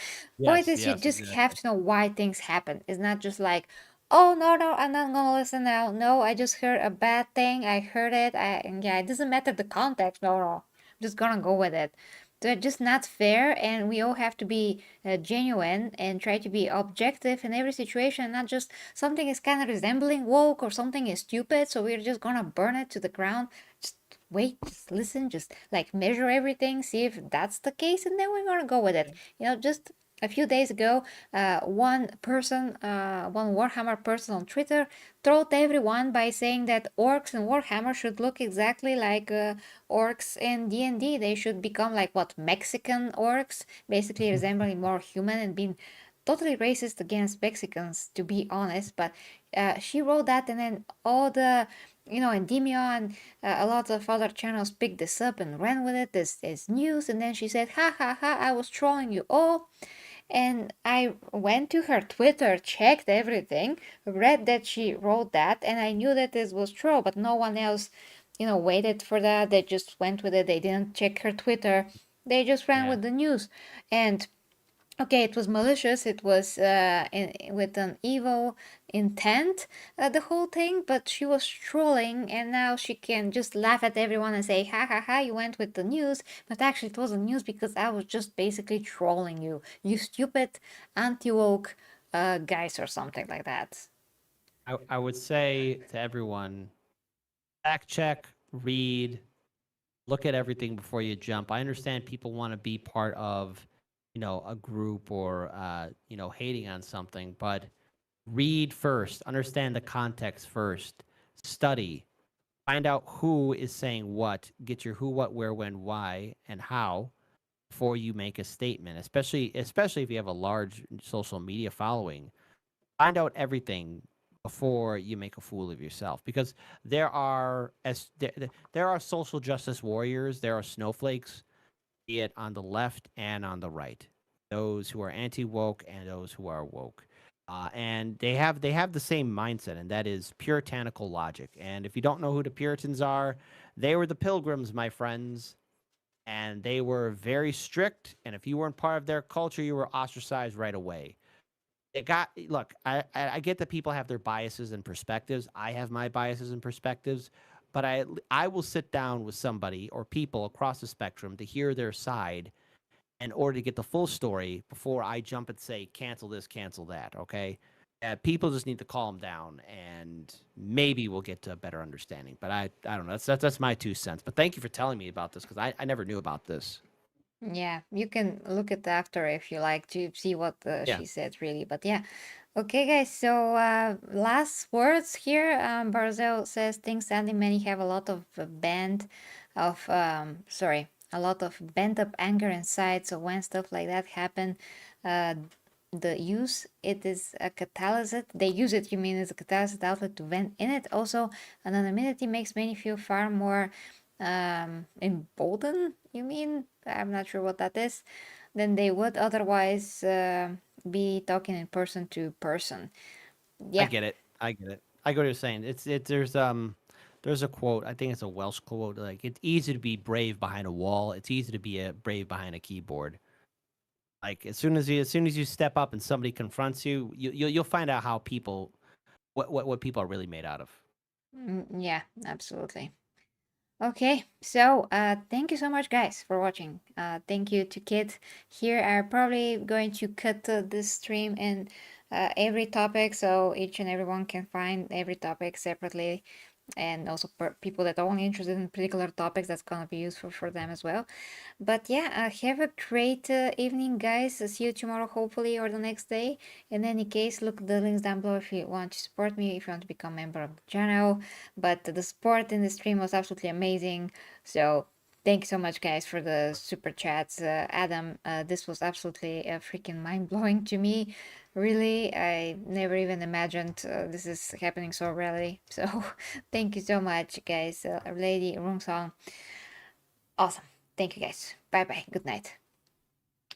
point Yes. is, you Yes. just have Exactly. to know why things happen. It's not just like, oh no, no, I'm not gonna listen now. No, I just heard a bad thing. I heard it. And yeah, it doesn't matter the context. No, no, I'm just gonna go with it. They're just not fair, and we all have to be genuine and try to be objective in every situation, not just something is kind of resembling woke or something is stupid, so we're just gonna burn it to the ground. Just wait, just listen, just like measure everything, see if that's the case, and then we're gonna go with it. Just a few days ago, one Warhammer person on Twitter trolled everyone by saying that orcs in Warhammer should look exactly like orcs in D&D. They should become like what, Mexican orcs, basically resembling more human and being totally racist against Mexicans, to be honest. But she wrote that, and then all the Endymion and a lot of other channels picked this up and ran with it as news. And then she said, ha ha ha, I was trolling you all. And I went to her Twitter, checked everything, read that she wrote that, and I knew that this was true, but no one else, waited for that. They just went with it. They didn't check her Twitter. They just ran Yeah. with the news. And Okay, it was malicious. It was with an evil intent, the whole thing. But she was trolling, and now she can just laugh at everyone and say, "Ha ha ha! You went with the news." But actually, it wasn't news because I was just basically trolling you, you stupid anti woke guys or something like that. I would say to everyone, fact check, read, look at everything before you jump. I understand people want to be part of, a group or hating on something, but read first, understand the context first, study, find out who is saying what, get your who, what, where, when, why, and how before you make a statement. Especially if you have a large social media following, find out everything before you make a fool of yourself, because there are social justice warriors, there are snowflakes, be it on the left and on the right, those who are anti woke and those who are woke. And they have the same mindset, and that is puritanical logic. And if you don't know who the Puritans are, they were the Pilgrims, my friends, and they were very strict. And if you weren't part of their culture, you were ostracized right away. Look, I get that people have their biases and perspectives. I have my biases and perspectives, but I will sit down with somebody or people across the spectrum to hear their side in order to get the full story before I jump and say cancel this, cancel that. Okay, people just need to calm down, and maybe we'll get to a better understanding. But I don't know. That's my 2 cents. But thank you for telling me about this, because I never knew about this. Yeah, you can look it after if you like to see what Yeah, she said, really. But yeah, okay, guys. So last words here. Barzel says things ending many have a lot of a lot of bent up anger inside. So when stuff like that happen, uh, the use it is a catalyst. They use it. You mean it's a catalyst outlet to vent in it. Also, anonymity makes many feel far more emboldened, you mean? I'm not sure what that is. Than they would otherwise be talking in person to person. I Yeah. get it. I get it. I get what you're saying. There's a quote. I think it's a Welsh quote. Like, it's easy to be brave behind a wall. It's easy to be a brave behind a keyboard. Like, as soon as you step up and somebody confronts you, you'll find out how people what people are really made out of. Yeah, absolutely. Okay, so thank you so much, guys, for watching. Thank you to Kit. Here, I'm probably going to cut this stream in every topic so each and everyone can find every topic separately, and also people that are only interested in particular topics, that's gonna be useful for them as well. But yeah, have a great evening, guys. See you tomorrow, hopefully, or the next day. In any case, look the links down below if you want to support me, if you want to become a member of the channel. But the support in the stream was absolutely amazing. So thank you so much, guys, for the super chats. Adam, this was absolutely freaking mind blowing to me. Really, I never even imagined this is happening so rarely. So thank you so much, guys. Lady Room Song, awesome. Thank you, guys. Bye bye. Good night.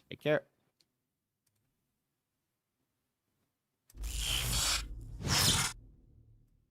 Take care.